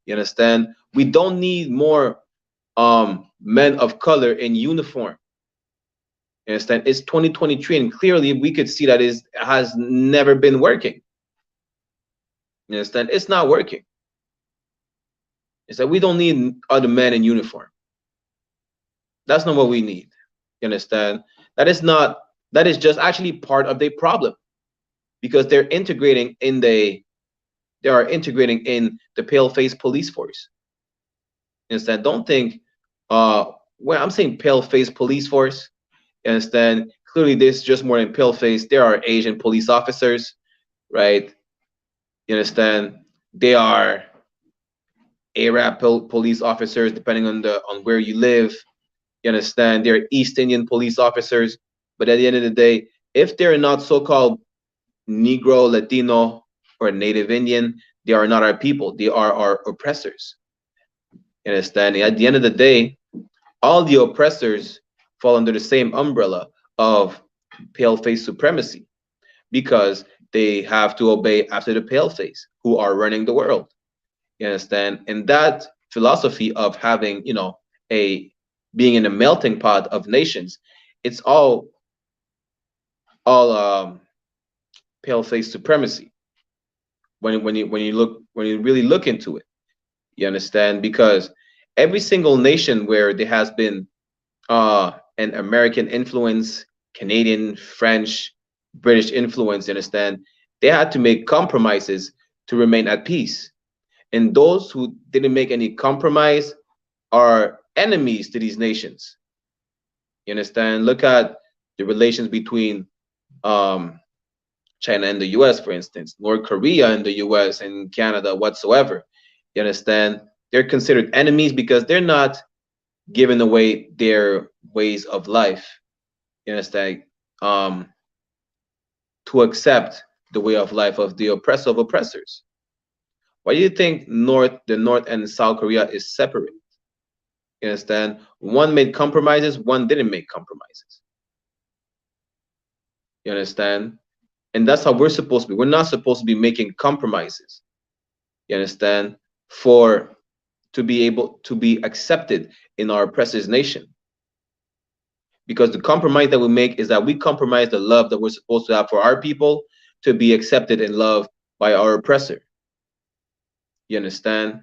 You understand? We don't need more men of color in uniform. You understand? It's 2023, and clearly we could see that it has never been working. You understand? It's not working. It's that we don't need other men in uniform. That's not what we need. You understand? That is just actually part of the problem, because they're integrating in the pale-face police force. You understand? Don't think when I'm saying pale-face police force, you understand? Clearly there's just more than pale-face. There are Asian police officers, right? You understand? They are Arab police officers, depending on where you live. You understand? They're East Indian police officers. But at the end of the day, if they're not so-called Negro, Latino, or Native Indian, They are not our people. They are our oppressors. You understand? At the end of the day, all the oppressors fall under the same umbrella of pale-face supremacy, because they have to obey after the pale-face who are running the world. You understand? And that philosophy of having, a being in a melting pot of nations, it's all pale-face supremacy. When you really look into it, you understand? Because every single nation where there has been an American influence, Canadian, French, British influence, you understand, they had to make compromises to remain at peace. And those who didn't make any compromise are enemies to these nations. You understand? Look at the relations between China and the US, for instance, North Korea and the US and Canada whatsoever. You understand? They're considered enemies because they're not giving away their ways of life. You understand? To accept the way of life of the oppressor of oppressors. Why do you think the North and South Korea is separate? You understand? One made compromises, one didn't make compromises. You understand? And that's how we're supposed to be. We're not supposed to be making compromises. You understand? To be able to be accepted in our oppressor's nation. Because the compromise that we make is that we compromise the love that we're supposed to have for our people to be accepted and loved by our oppressor. You understand?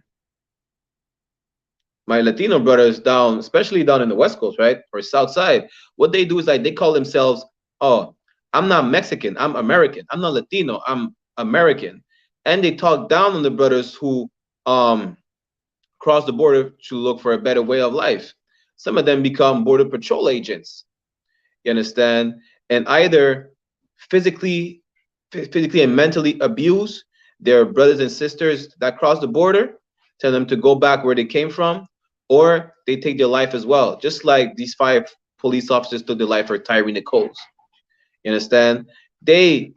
My Latino brothers down, especially down in the West Coast, right? Or South Side, what they do is like they call themselves, oh, I'm not Mexican, I'm American. I'm not Latino, I'm American. And they talk down on the brothers who cross the border to look for a better way of life. Some of them become border patrol agents. You understand? And either physically and mentally abuse their brothers and sisters that cross the border, tell them to go back where they came from, or they take their life as well. Just like these 5 police officers took their life for Tyree Nichols. You understand? They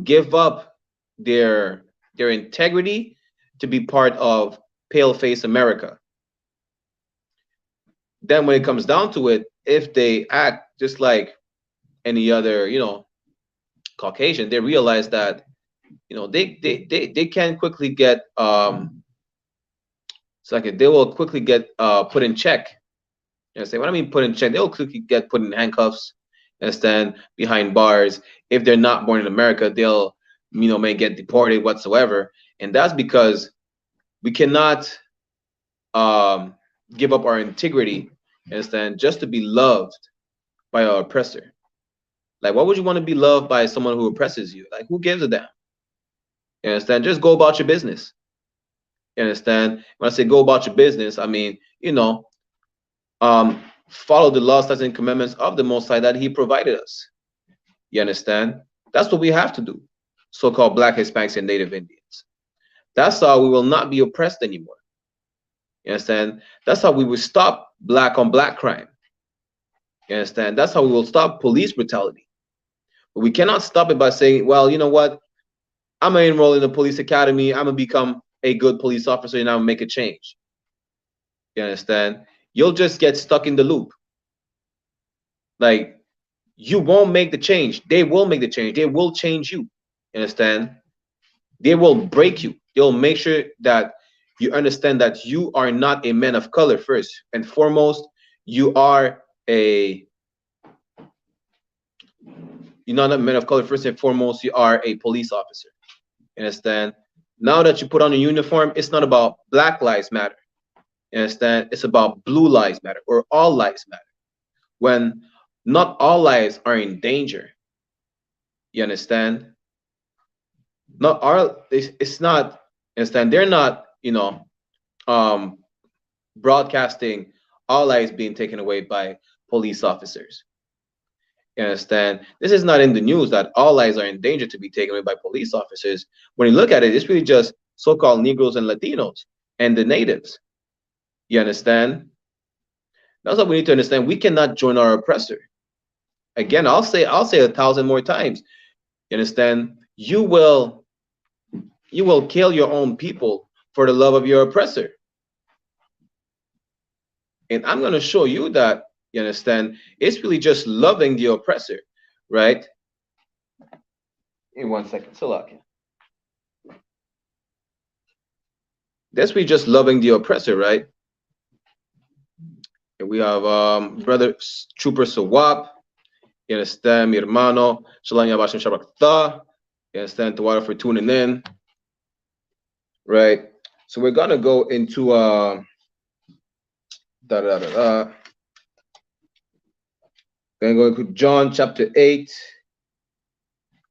give up their integrity to be part of pale-face America. Then when it comes down to it, if they act just like any other, Caucasian, they realize that, they can quickly get they will quickly get put in check. You know, what I mean put in check, they'll quickly get put in handcuffs and stand behind bars. If they're not born in America, they'll may get deported whatsoever. And that's because we cannot give up our integrity, understand, just to be loved by our oppressor. Like, why would you want to be loved by someone who oppresses you? Like, who gives a damn? You understand? Just go about your business. You understand? When I say go about your business, I mean, follow the laws, statutes, and commandments of the Most High that He provided us. You understand? That's what we have to do. So-called Black, Hispanics, and Native Indians. That's how we will not be oppressed anymore. You understand? That's how we will stop black on black crime. You understand? That's how we will stop police brutality. But we cannot stop it by saying, well, you know what? I'm going to enroll in the police academy. I'm going to become a good police officer and I'll make a change. You understand? You'll just get stuck in the loop. Like, you won't make the change. They will make the change. They will change you. You understand? They will break you. They'll make sure that you understand that you are not a man of color first and foremost. You're not a man of color first and foremost. You are a police officer. You understand? Now that you put on a uniform, it's not about Black Lives Matter. You understand? It's about blue lives matter, or all lives matter. When not all lives are in danger. You understand? Not all. It's not. Understand? They're not. Broadcasting all lives being taken away by police officers. You understand? This is not in the news that all lives are in danger to be taken away by police officers. When you look at it, it's really just so-called Negroes and Latinos and the natives. You understand? That's what we need to understand. We cannot join our oppressor. Again, I'll say 1,000 more times. You understand? You will you will kill your own people for the love of your oppressor. And I'm going to show you that, you understand, it's really just loving the oppressor, right? In 1 second, Salakia. That's really just loving the oppressor, right? And we have brother Trooper Sawap, you understand, mi hermano, Shalom Yabashim Shabbat. You understand, Tawada for tuning in, right? So we're gonna go into gonna go into John chapter 8,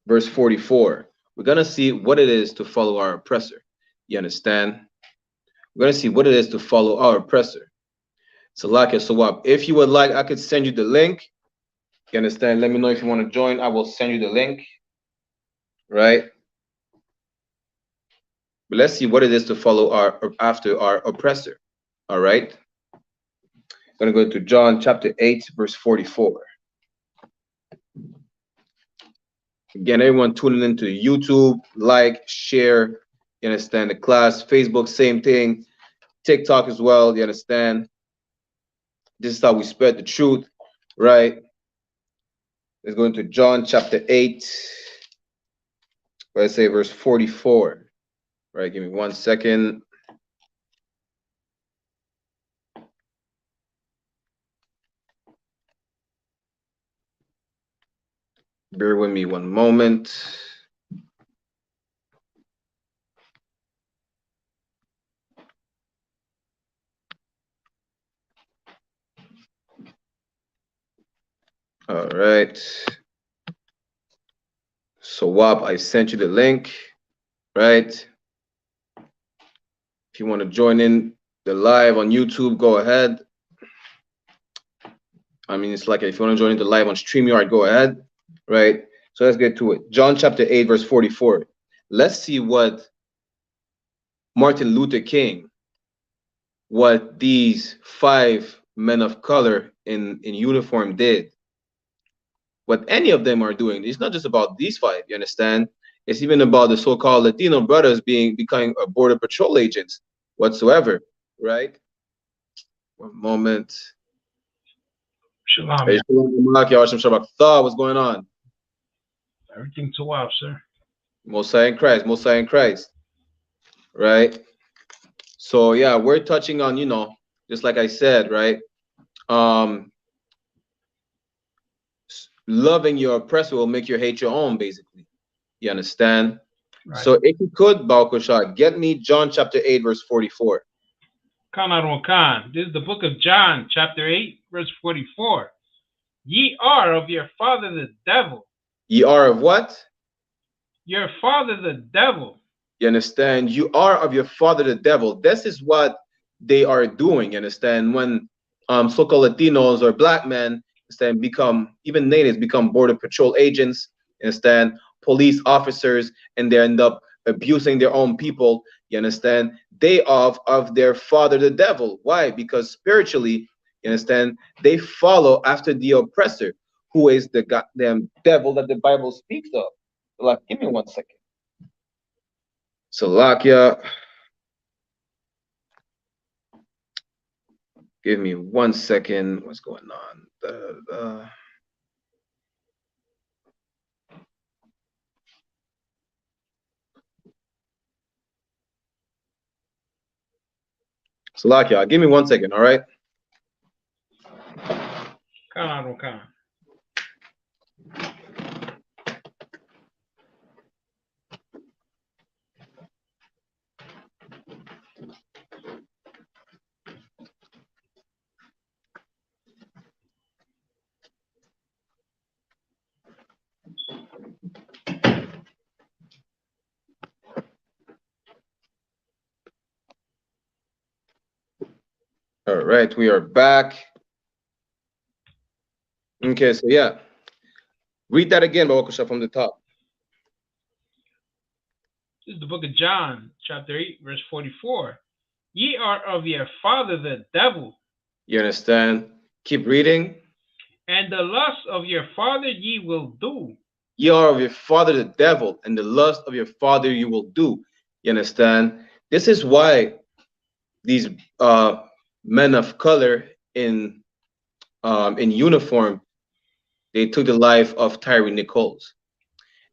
verse 44. We're gonna see what it is to follow our oppressor. You understand? We're gonna see what it is to follow our oppressor. Salakia Sawab. If you would like, I could send you the link. You understand? Let me know if you want to join. I will send you the link. Right? But let's see what it is to follow after our oppressor. All right. I'm going to go to John chapter 8, verse 44. Again, everyone tuning into YouTube, like, share, you understand, the class. Facebook, same thing. TikTok as well, you understand. This is how we spread the truth, right? Let's go into John chapter 8. Let's say verse 44. Right, give me 1 second. Bear with me 1 moment. All right. So WAP, I sent you the link, right? If you want to join in the live on YouTube, go ahead. I mean, it's like if you want to join in the live on StreamYard, go ahead, right? So let's get to it. John chapter 8, verse 44. Let's see what Martin Luther King, what these 5 men of color in uniform did. What any of them are doing. It's not just about these 5, you understand? It's even about the so-called Latino brothers becoming border patrol agents whatsoever, right? 1 moment. Shalom. Hey, what's going on? Everything too well, sir. Mosiah in Christ, Mosiah in Christ, right? So yeah, we're touching on, you know, just like I said, right? Loving your oppressor will make you hate your own, basically. You understand? Right. So if you could, Balkosha, get me John chapter 8, verse 44. Khan. This is the book of John, chapter 8, verse 44. Ye are of your father the devil. Ye are of what? Your father the devil. You understand? You are of your father the devil. This is what they are doing, you understand? When so-called Latinos or black men become, even natives become border patrol agents, you understand, police officers, and they end up abusing their own people, you understand? They of their father the devil. Why? Because spiritually, you understand, they follow after the oppressor, who is the goddamn devil that the Bible speaks of. Like, give me 1 second. Salakia. Give me 1 second. What's going on? Salakia, give me 1 second, all right? Khan. All right, we are back. Okay, so yeah. Read that again, Bawakusha, from the top. This is the book of John, chapter 8, verse 44. Ye are of your father the devil. You understand? Keep reading. And the lust of your father ye will do. Ye are of your father the devil, and the lust of your father you will do. You understand? This is why these men of color in uniform, they took the life of Tyree Nichols.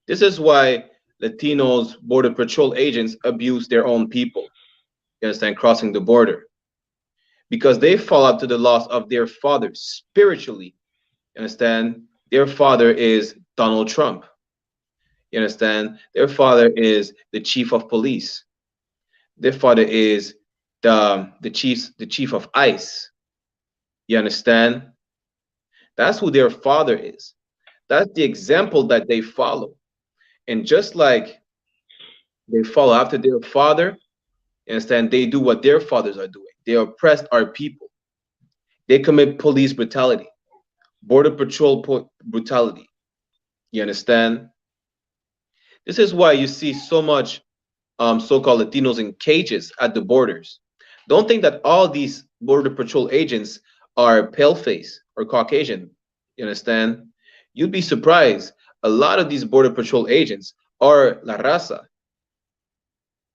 This is why Latinos border patrol agents abuse their own people. You understand? Crossing the border, because they fall up to the loss of their father spiritually. You understand? Their father is Donald Trump. You understand? Their father is the chief of police. Their father is the chief of ICE. You understand? That's who their father is. That's the example that they follow. And just like they follow after their father, you understand, they do what their fathers are doing. They oppress our people. They commit police brutality, border patrol brutality. You understand? This is why you see so much so-called Latinos in cages at the borders. Don't think that all these border patrol agents are pale-face or Caucasian. You understand? You'd be surprised. A lot of these border patrol agents are La Raza.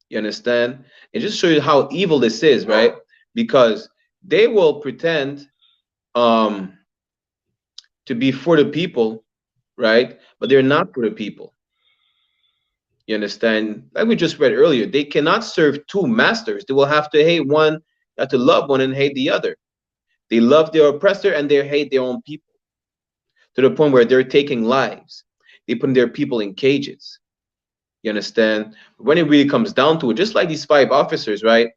You understand? It just shows you how evil this is, right? Because they will pretend to be for the people, right? But they're not for the people. You understand? Like we just read earlier, they cannot serve two masters. They will have to hate one, have to love one and hate the other. They love their oppressor and they hate their own people, to the point where they're taking lives. They put their people in cages. You understand? When it really comes down to it, just like these 5 officers, right?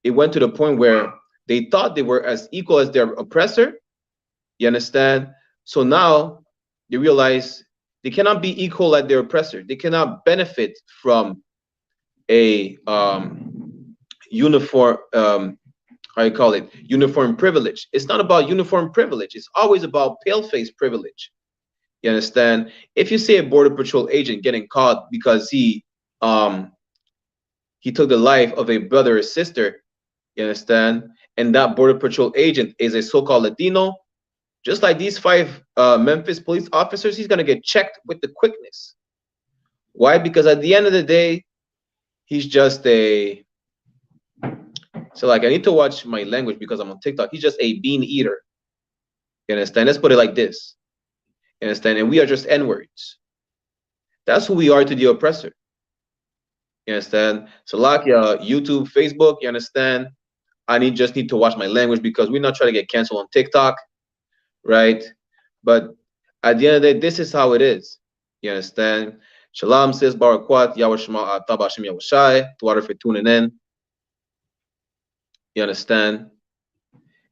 It went to the point where they thought they were as equal as their oppressor. You understand? So now they realize they cannot be equal at their oppressor. They cannot benefit from a uniform, how you call it, uniform privilege. It's not about uniform privilege. It's always about pale-face privilege. You understand? If you see a border patrol agent getting caught because he took the life of a brother or sister, you understand, and that border patrol agent is a so-called Latino, just like these 5 Memphis police officers, he's gonna get checked with the quickness. Why? Because at the end of the day, he's just a, so like I need to watch my language because I'm on TikTok. He's just a bean eater. You understand? Let's put it like this. You understand? And we are just N-words. That's who we are to the oppressor. You understand? So like YouTube, Facebook, you understand? I just need to watch my language because we're not trying to get canceled on TikTok, right? But at the end of the day, this is how it is. You understand? Shalom says Barakwat, Yahweh Shema Tabashim Yahushai, Tuwater for tuning in. You understand?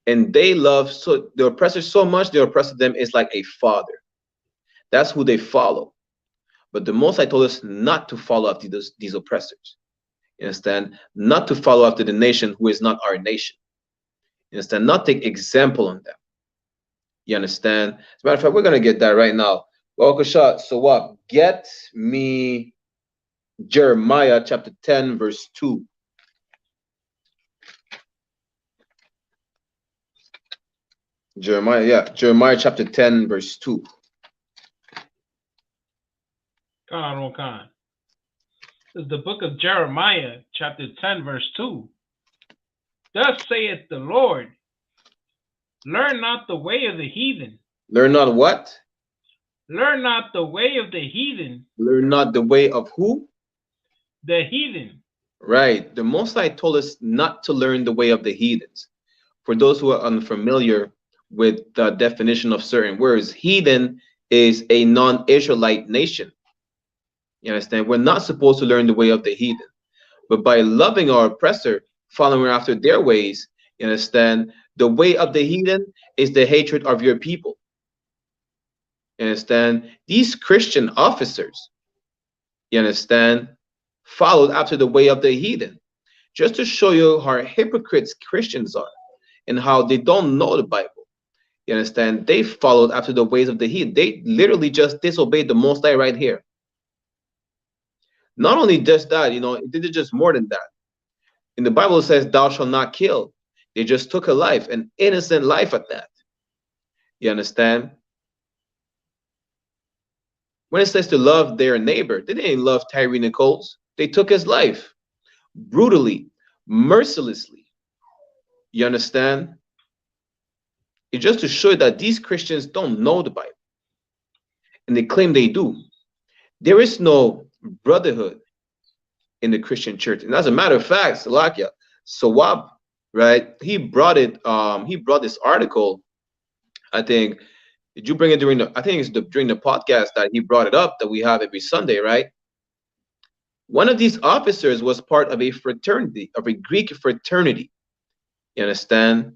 And they love so the oppressor so much, the oppressor them is like a father. That's who they follow. But the Most High told us not to follow after these oppressors. You understand? Not to follow after the nation who is not our nation. You understand? Not take example on them. You understand? As a matter of fact, we're gonna get that right now. Well, so what? Get me Jeremiah chapter 10, verse 2. Jeremiah chapter 10, verse 2. Khan. This is the book of Jeremiah, chapter 10, verse 2. Thus saith the Lord, learn not the way of the heathen. Learn not what? Learn not the way of the heathen. Learn not the way of who? The heathen. Right. The Most High told us not to learn the way of the heathens. For those who are unfamiliar with the definition of certain words, heathen is a non-Israelite nation. You understand? We're not supposed to learn the way of the heathen. But by loving our oppressor, following after their ways, you understand? The way of the heathen is the hatred of your people. You understand? These Christian officers, you understand, followed after the way of the heathen. Just to show you how hypocrites Christians are and how they don't know the Bible. You understand? They followed after the ways of the heathen. They literally just disobeyed the Most High right here. Not only just that, you know, it did just more than that. In the Bible, it says, thou shalt not kill. They just took a life, an innocent life at that. You understand? When it says to love their neighbor, they didn't love Tyree Nichols. They took his life. brutally, mercilessly. You understand? It's just to show that these Christians don't know the Bible, and they claim they do. There is no brotherhood in the Christian church, and as a matter of fact, Salakia, Sawab, right? He brought this article. I think, did you bring it during the? I think it's during the podcast that he brought it up that we have every Sunday, right? One of these officers was part of a fraternity, of a Greek fraternity. You understand?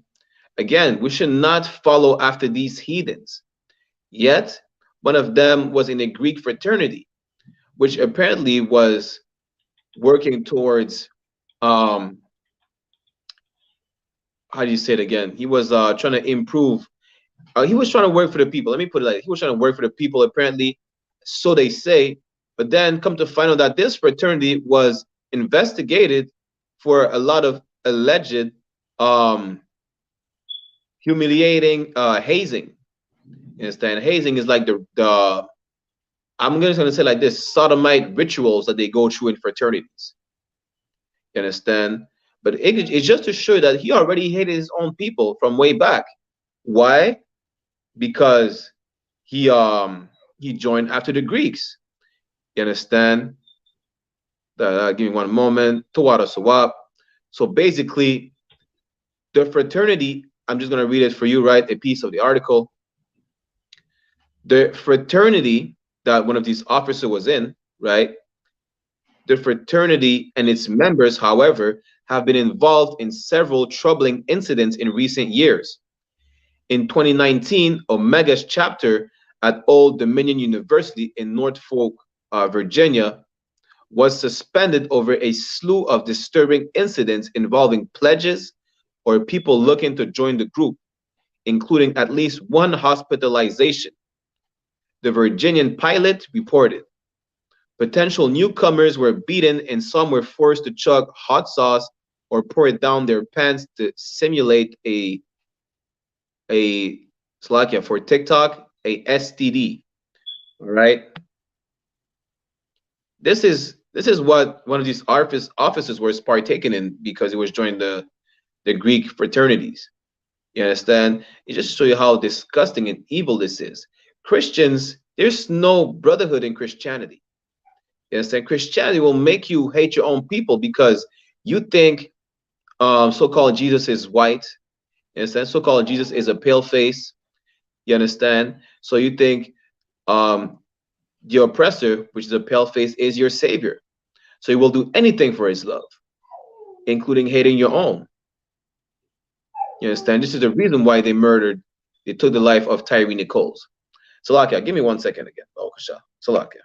Again, we should not follow after these heathens. Yet, one of them was in a Greek fraternity, which apparently was working towards, how do you say it again? He was trying to improve. He was trying to work for the people. Let me put it like that. He was trying to work for the people, apparently, so they say. But then come to find out that this fraternity was investigated for a lot of alleged humiliating hazing. You understand? Hazing is like the I'm just gonna say like this, sodomite rituals that they go through in fraternities. You understand? But it's just to show that he already hated his own people from way back. Why? Because he joined after the Greeks. You understand? Give me one moment. Tawara Sawab. So basically, the fraternity, I'm just gonna read it for you, right? A piece of the article. The fraternity that one of these officers was in, right? The fraternity and its members, however, have been involved in several troubling incidents in recent years. In 2019, Omega's chapter at Old Dominion University in Norfolk, Virginia, was suspended over a slew of disturbing incidents involving pledges or people looking to join the group, including at least one hospitalization. The Virginian Pilot reported potential newcomers were beaten and some were forced to chug hot sauce or pour it down their pants to simulate a Slakia for TikTok, a STD. All right. This is what one of these officers was partaking in because he was joining the Greek fraternities. You understand? It just shows you how disgusting and evil this is. Christians, there's no brotherhood in Christianity. You understand? Christianity will make you hate your own people because you think so-called Jesus is white. You understand? So-called Jesus is a pale face. You understand? So you think the oppressor, which is a pale face, is your savior. So he will do anything for his love, including hating your own. You understand? This is the reason why they took the life of Tyree Nichols. Salakia, give me 1 second again. Oh, Kasha. Salakia.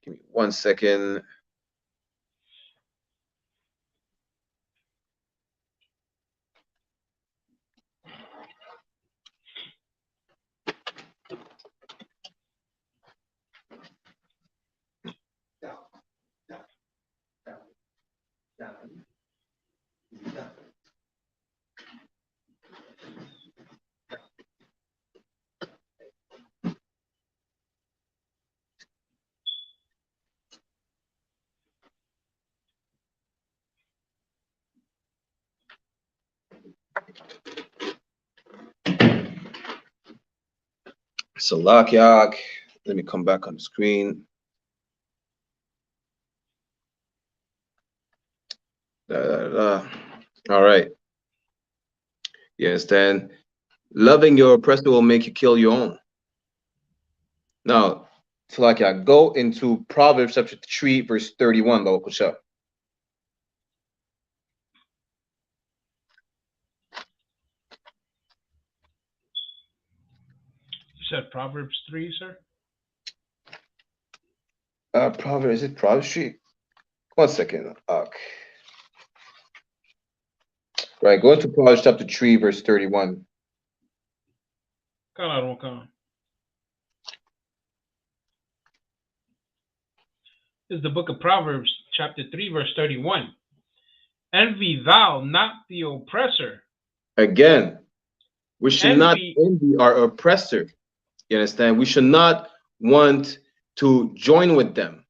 Give me 1 second. Salakia. Let me come back on the screen. All right. You understand? Loving your oppressor will make you kill your own. Now, Salakia, go into Proverbs chapter 3, verse 31, though, Kusha. You said Proverbs 3, sir? Proverbs, is it Proverbs 3? 1 second. Right, go into Proverbs chapter 3, verse 31. This is the book of Proverbs, chapter 3, verse 31. Envy thou not the oppressor. Again, we should not envy our oppressor. You understand? We should not want to join with them.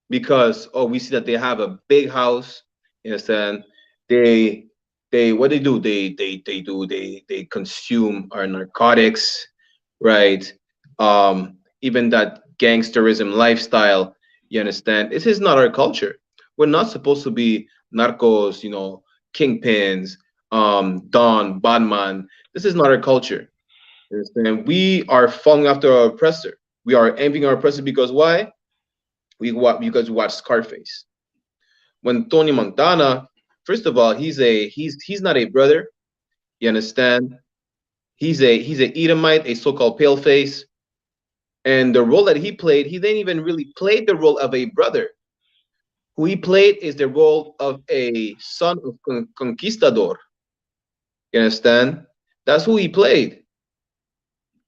because we see that they have a big house. You understand? They what they do? They consume our narcotics, right? Even that gangsterism lifestyle. You understand? This is not our culture. We're not supposed to be narcos, kingpins, don, badman. This is not our culture. You understand? We are following after our oppressor. We are envying our oppressor because why? Because we watch Scarface. When Tony Montana, first of all, he's not a brother. You understand? He's a Edomite, a so-called paleface. And the role that he played, he didn't even really play the role of a brother. Who he played is the role of a son of conquistador. You understand? That's who he played,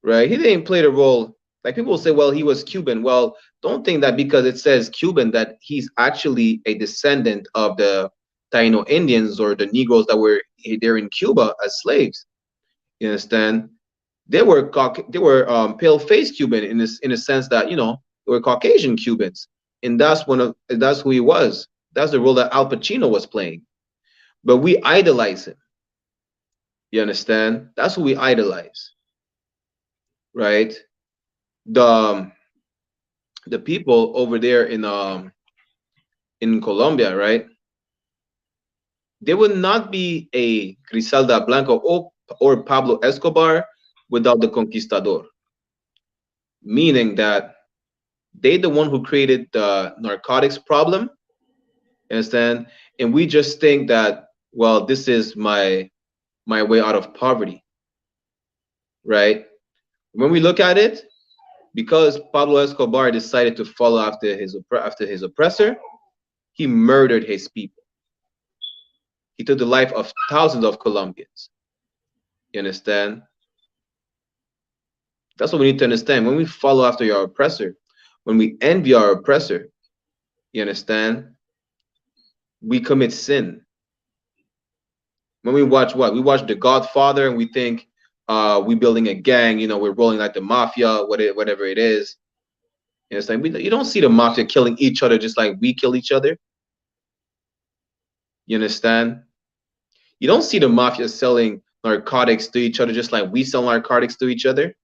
right? He didn't play the role. Like people say, well, he was Cuban. Well, don't think that because it says Cuban that he's actually a descendant of the Taino Indians or the Negroes that were there in Cuba as slaves. You understand? They were pale-faced Cuban in a sense that they were Caucasian Cubans, and that's who he was. That's the role that Al Pacino was playing. But we idolize him. You understand? That's who we idolize, right? The people over there in Colombia, right? There would not be a Griselda Blanco or Pablo Escobar without the conquistador, meaning that they the one who created the narcotics problem. Understand? And we just think that, well, this is my way out of poverty, right? When we look at it, because Pablo Escobar decided to follow after his oppressor, he murdered his people. He took the life of thousands of Colombians. You understand? That's what we need to understand. When we follow after your oppressor, when we envy our oppressor, you understand? We commit sin. When we watch what? We watch The Godfather and we think we building a gang, we're rolling like the mafia, whatever it is. You understand? You don't see the mafia killing each other just like we kill each other. You understand? You don't see the mafia selling narcotics to each other just like we sell narcotics to each other.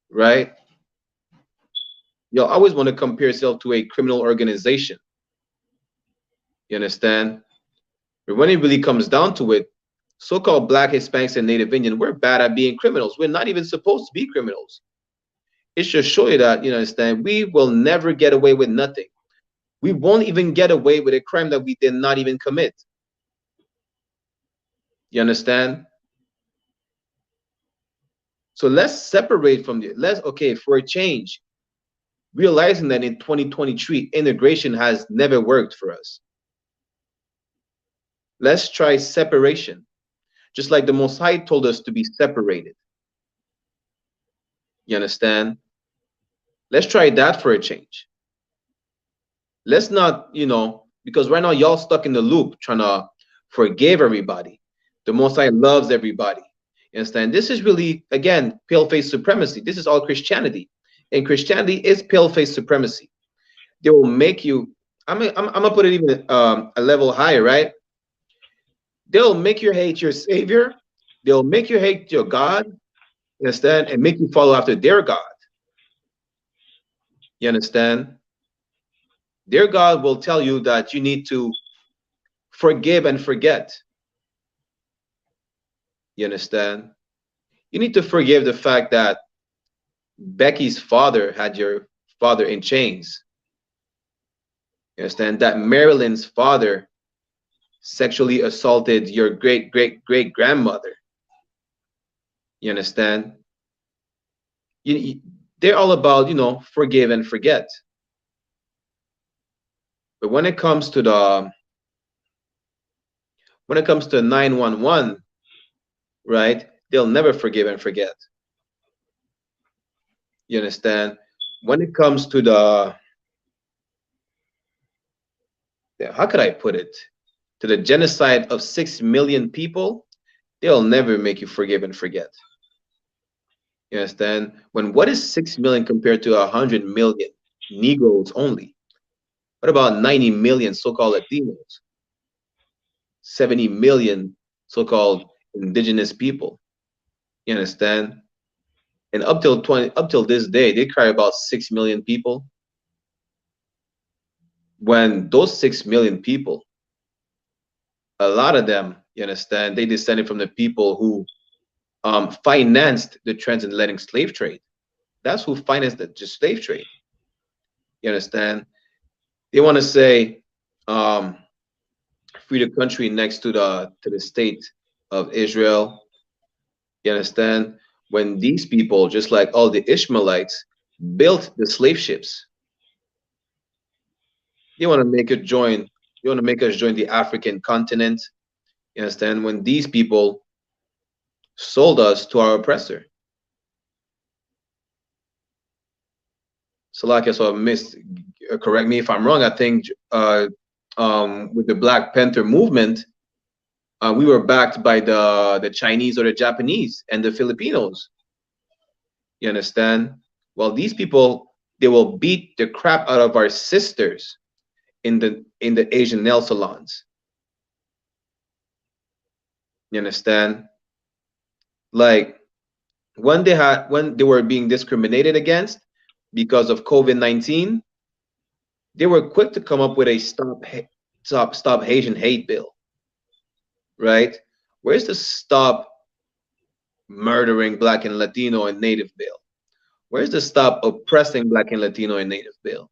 Right? You'll always want to compare yourself to a criminal organization. You understand? But when it really comes down to it, so-called Black, Hispanics, and Native Indian, we're bad at being criminals. We're not even supposed to be criminals. It should show you that, understand, we will never get away with nothing. We won't even get away with a crime that we did not even commit. You understand? So let's separate from the, for a change, realizing that in 2023, integration has never worked for us. Let's try separation, just like the Most High told us to be separated. You understand? Let's try that for a change. Let's not, because right now y'all stuck in the loop trying to forgive everybody. The Most High loves everybody. You understand? This is really, again, pale-face supremacy. This is all Christianity. And Christianity is pale-face supremacy. They will make you, I'm gonna put it even a level higher, right? They'll make you hate your Savior. They'll make you hate your God. You understand? And make you follow after their God. You understand? Their God will tell you that you need to forgive and forget. You understand? You need to forgive the fact that Becky's father had your father in chains. You understand? That Marilyn's father sexually assaulted your great-great-great-grandmother. You understand? They're all about, forgive and forget. But when it comes to 911, right, they'll never forgive and forget. You understand? When it comes to how could I put it? To the genocide of 6 million people, they'll never make you forgive and forget. You understand? What is 6 million compared to 100 million? Negroes only? What about 90 million so-called Latinos? 70 million so-called indigenous people? You understand? And up till this day, they carry about 6 million people. When those 6 million people, a lot of them, you understand, they descended from the people who financed the transatlantic slave trade. That's who financed the slave trade. You understand? They want to say, free the country next to the state of Israel. You understand? When these people, just like all the Ishmaelites, built the slave ships, they want to make it join. They want to make us join the African continent. You understand? When these people sold us to our oppressor. Salakia, so I missed. Correct me if I'm wrong. I think with the Black Panther movement, we were backed by the Chinese or the Japanese and the Filipinos. You understand? Well, these people, they will beat the crap out of our sisters in the Asian nail salons. You understand? Like when they were being discriminated against because of COVID-19, they were quick to come up with a stop Asian hate bill. Right? Where's the stop murdering Black and Latino and Native bill? Where's the stop oppressing Black and Latino and Native bill?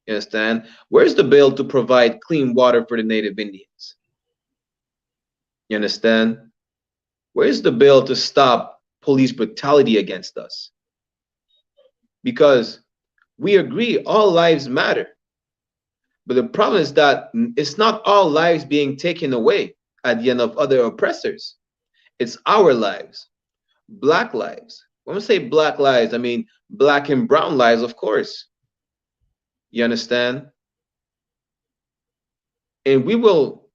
You understand? Where's the bill to provide clean water for the Native Indians? You understand? Where's the bill to stop police brutality against us? Because we agree all lives matter. But the problem is that it's not all lives being taken away at the end of other oppressors. It's our lives, Black lives. When I say Black lives, I mean Black and brown lives, of course. You understand? And we will,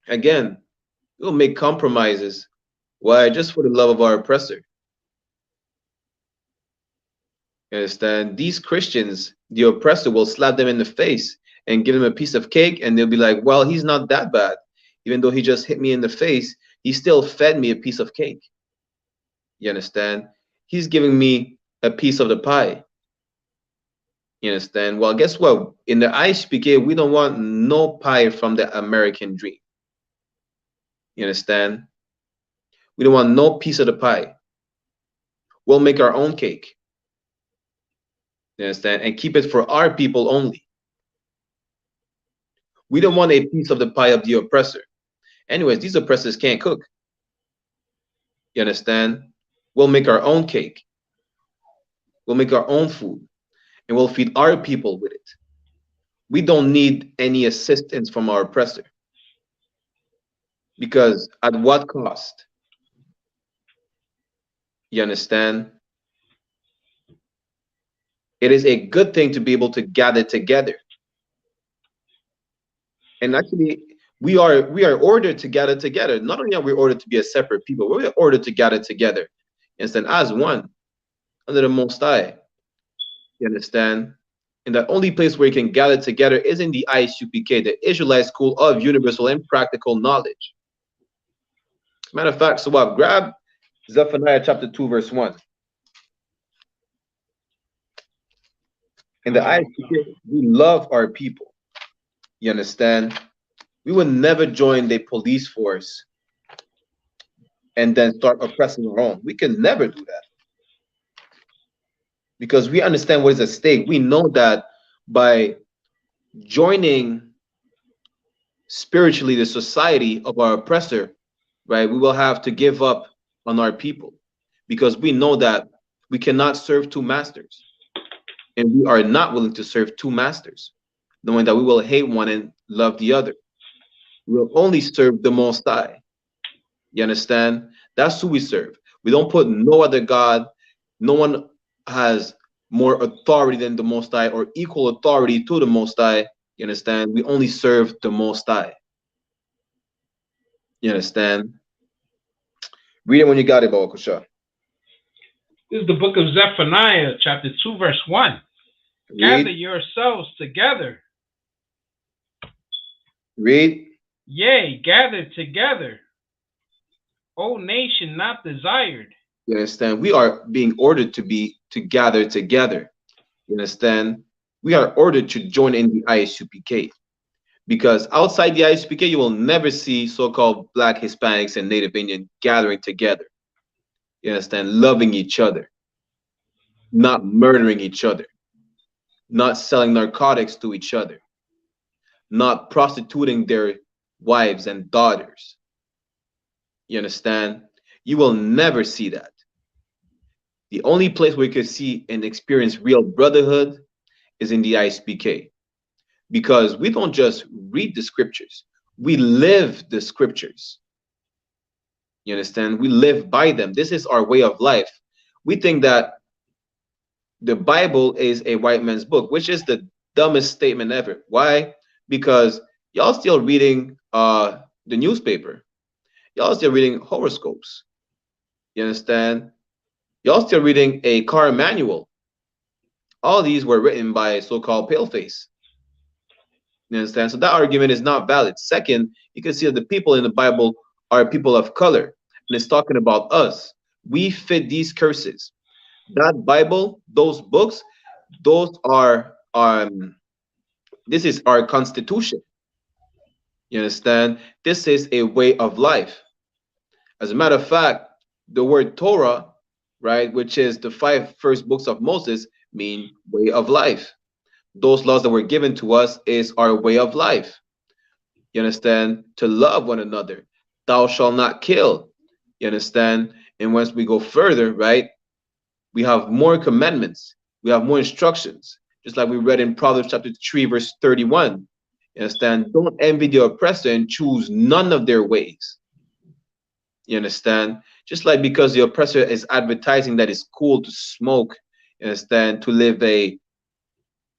again, we'll make compromises. Why? Just for the love of our oppressor. You understand? These Christians, the oppressor will slap them in the face and give them a piece of cake, and they'll be like, well, he's not that bad. Even though he just hit me in the face, he still fed me a piece of cake. You understand? He's giving me a piece of the pie. You understand? Well, guess what? In the I.S.U.P.K, we don't want no pie from the American dream. You understand? We don't want no piece of the pie. We'll make our own cake. You understand? And keep it for our people only. We don't want a piece of the pie of the oppressor. Anyways, these oppressors can't cook. You understand? We'll make our own cake. We'll make our own food. And we'll feed our people with it. We don't need any assistance from our oppressor. Because at what cost? You understand? It is a good thing to be able to gather together. And actually, we are ordered to gather together. Not only are we ordered to be a separate people, we're ordered to gather together. Instead, as one, under the Most High. You understand? And the only place where you can gather together is in the I.S.U.P.K, the Israelite School of Universal and Practical Knowledge. As a matter of fact, so what? Grab Zephaniah chapter 2, verse 1. In the I.S.U.P.K, we love our people. You understand? We would never join the police force and then start oppressing our own. We can never do that. Because we understand what is at stake. We know that by joining spiritually the society of our oppressor, right, we will have to give up on our people. Because we know that we cannot serve two masters. And we are not willing to serve two masters, knowing that we will hate one and love the other. We will only serve the Most High. You understand? That's who we serve. We don't put no other God. No one has more authority than the Most High or equal authority to the Most High. You understand? We only serve the Most High. You understand? Read it when you got it, Bawakusha. This is the book of Zephaniah, chapter 2, verse 1. Gather Read. yourselves together. Read. Yea, gather together. O nation not desired. You understand? We are being ordered to gather together. You understand? We are ordered to join in the ISUPK. Because outside the ISUPK, you will never see so-called Black, Hispanics, and Native Indian gathering together. You understand? Loving each other, not murdering each other, not selling narcotics to each other, not prostituting their wives and daughters. You understand? You will never see that. The only place where you can see and experience real brotherhood is in the ISUPK. Because we don't just read the scriptures, we live the scriptures. You understand? We live by them. This is our way of life. We think that the Bible is a white man's book, which is the dumbest statement ever. Why? Because y'all still reading the newspaper. Y'all still reading horoscopes. You understand? Y'all still reading a car manual. All these were written by so-called paleface. You understand? So that argument is not valid. Second, you can see that the people in the Bible are people of color, and it's talking about us. We fit these curses. That Bible, those books, those are this is our constitution. You understand? This is a way of life. As a matter of fact, the word Torah, right, which is the 5 first books of Moses, mean way of life. Those laws that were given to us is our way of life. You understand? To love one another. Thou shalt not kill. You understand? And once we go further, right, we have more commandments. We have more instructions. Just like we read in Proverbs chapter 3, verse 31. You understand? Don't envy the oppressor and choose none of their ways. You understand? Just like because the oppressor is advertising that it's cool to smoke, you understand, to live a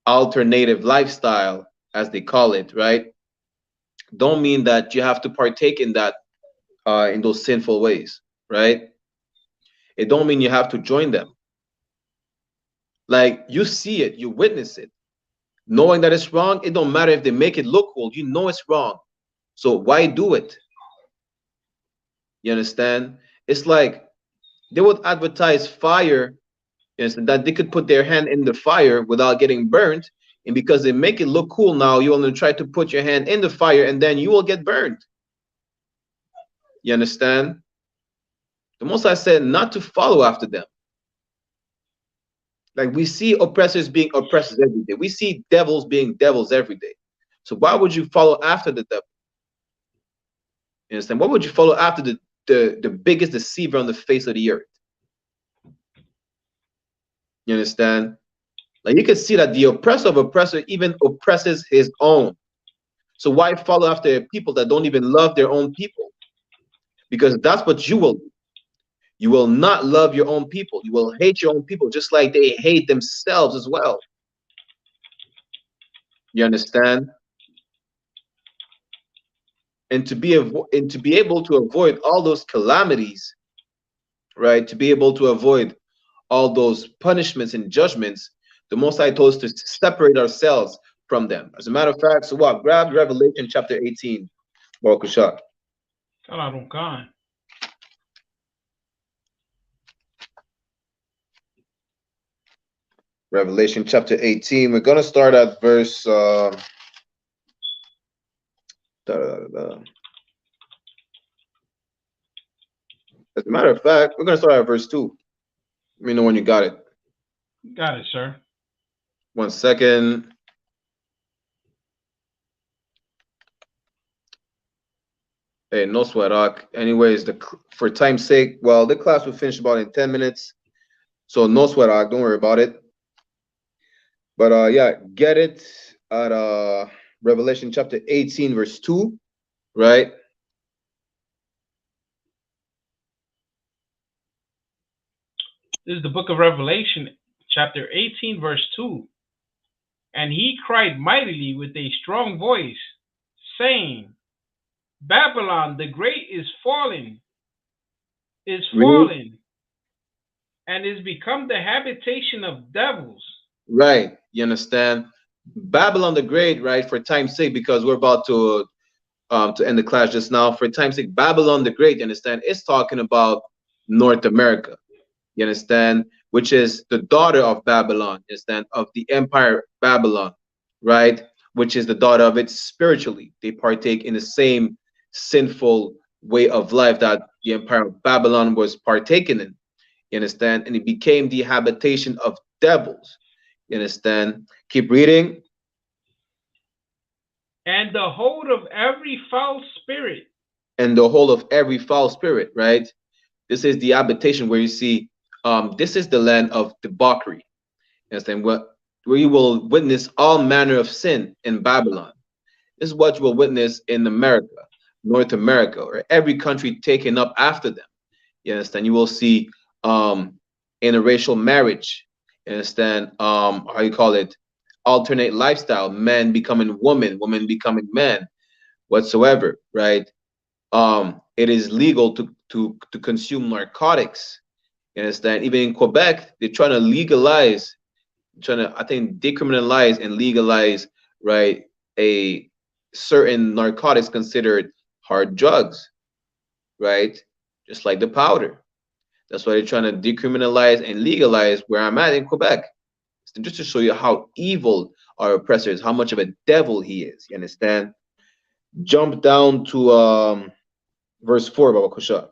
alternative lifestyle, as they call it, right? Don't mean that you have to partake in that, in those sinful ways, right? It don't mean you have to join them. Like, you see it, you witness it, knowing that it's wrong. It don't matter if they make it look cool. You know it's wrong, so why do it? You understand? It's like they would advertise fire, that they could put their hand in the fire without getting burnt, and because they make it look cool now, you want to try to put your hand in the fire and then you will get burned. You understand? The Most High said not to follow after them. Like, we see oppressors being oppressors every day. We see devils being devils every day. So why would you follow after the devil? You understand? Why would you follow after the biggest deceiver on the face of the earth? You understand? Like, you can see that the oppressor of oppressor even oppresses his own. So why follow after people that don't even love their own people? Because that's what you will do. You will not love your own people. You will hate your own people, just like they hate themselves as well. You understand? And to be able to avoid all those calamities, right? To be able to avoid all those punishments and judgments, the Most High told us to separate ourselves from them. As a matter of fact, so what? Grab Revelation chapter 18. Baruch Shah. Revelation chapter 18. We're gonna start at verse As a matter of fact, we're gonna start at verse 2. Let me know when you got it. Got it, sir. 1 second. Hey, no sweat, Doc. Anyways, for time's sake, well, the class will finish about in 10 minutes. So no sweat, Doc. Don't worry about it. But yeah, get it at Revelation chapter 18, verse 2, right? This is the book of Revelation, chapter 18, verse 2. And he cried mightily with a strong voice, saying, Babylon the great is fallen, and is become the habitation of devils. Right. You understand? Babylon the Great, right? For time's sake, because we're about to end the class just now. For time's sake, Babylon the Great, you understand? It's talking about North America. You understand? Which is the daughter of Babylon, you understand? Of the empire Babylon, right? Which is the daughter of it spiritually. They partake in the same sinful way of life that the empire of Babylon was partaking in. You understand? And it became the habitation of devils. You understand? Keep reading. And the hold of every foul spirit. And the whole of every foul spirit, right? This is the habitation where you see, this is the land of debauchery. You understand? Where you will witness all manner of sin in Babylon. This is what you will witness in America, North America, or every country taken up after them. You understand? You will see interracial marriage. You understand? How you call it? Alternate lifestyle, men becoming women, women becoming men, whatsoever, right? It is legal to consume narcotics. You understand? Even in Quebec, they're trying to legalize, I think, decriminalize and legalize, right, a certain narcotics considered hard drugs, right? Just like the powder. That's why they're trying to decriminalize and legalize where I'm at in Quebec. Just to show you how evil our oppressor is, how much of a devil he is. You understand? Jump down to verse 4, Baba Kusha.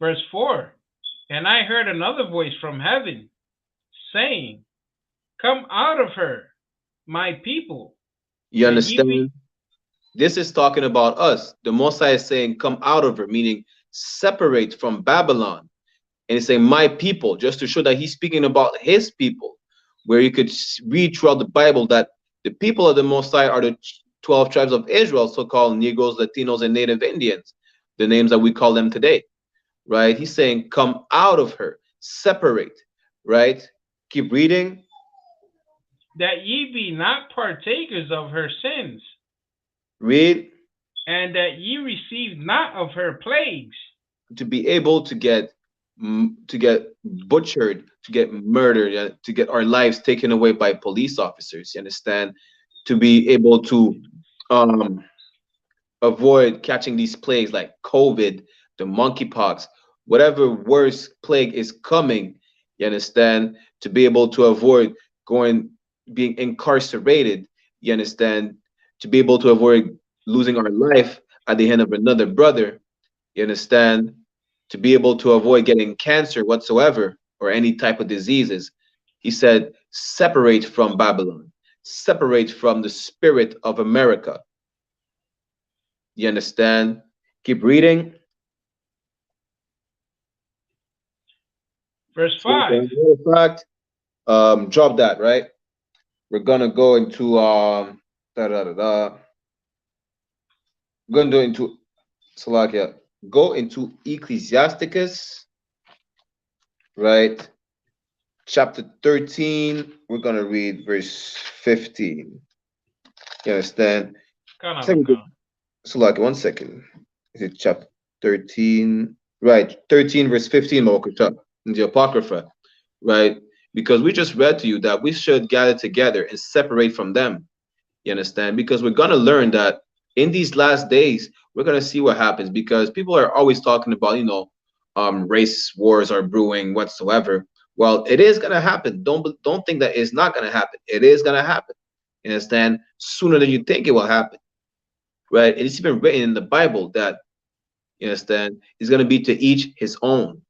Verse 4. And I heard another voice from heaven saying, come out of her, my people. You understand? This is talking about us. The Most High is saying, come out of her, meaning separate from Babylon. And he's saying, my people, just to show that he's speaking about his people, where you could read throughout the Bible that the people of the Most High are the 12 tribes of Israel, so-called Negroes, Latinos, and Native Indians, the names that we call them today, right? He's saying, come out of her, separate, right? Keep reading. That ye be not partakers of her sins. Read. And that ye receive not of her plagues. To be able to get butchered, to get murdered, to get our lives taken away by police officers, you understand? To be able to avoid catching these plagues like COVID, the monkeypox, whatever worse plague is coming, you understand? To be able to avoid being incarcerated, you understand? To be able to avoid losing our life at the hand of another brother, you understand? To be able to avoid getting cancer whatsoever or any type of diseases. He said, separate from Babylon, separate from the spirit of America. You understand? Keep reading. Verse 5. Drop that, right? We're gonna go into We're gonna go into Salakia. Go into Ecclesiasticus, right? Chapter 13. We're gonna read verse 15. You understand? Salakia, 1 second. Is it chapter 13? Right, 13 verse 15, in the Apocrypha, right? Because we just read to you that we should gather together and separate from them. You understand? Because we're gonna learn that in these last days, we're gonna see what happens, because people are always talking about, race wars are brewing whatsoever. Well, it is gonna happen. Don't think that it's not gonna happen. It is gonna happen. You understand? Sooner than you think it will happen. Right? It's even written in the Bible that, you understand, it's gonna be to each his own.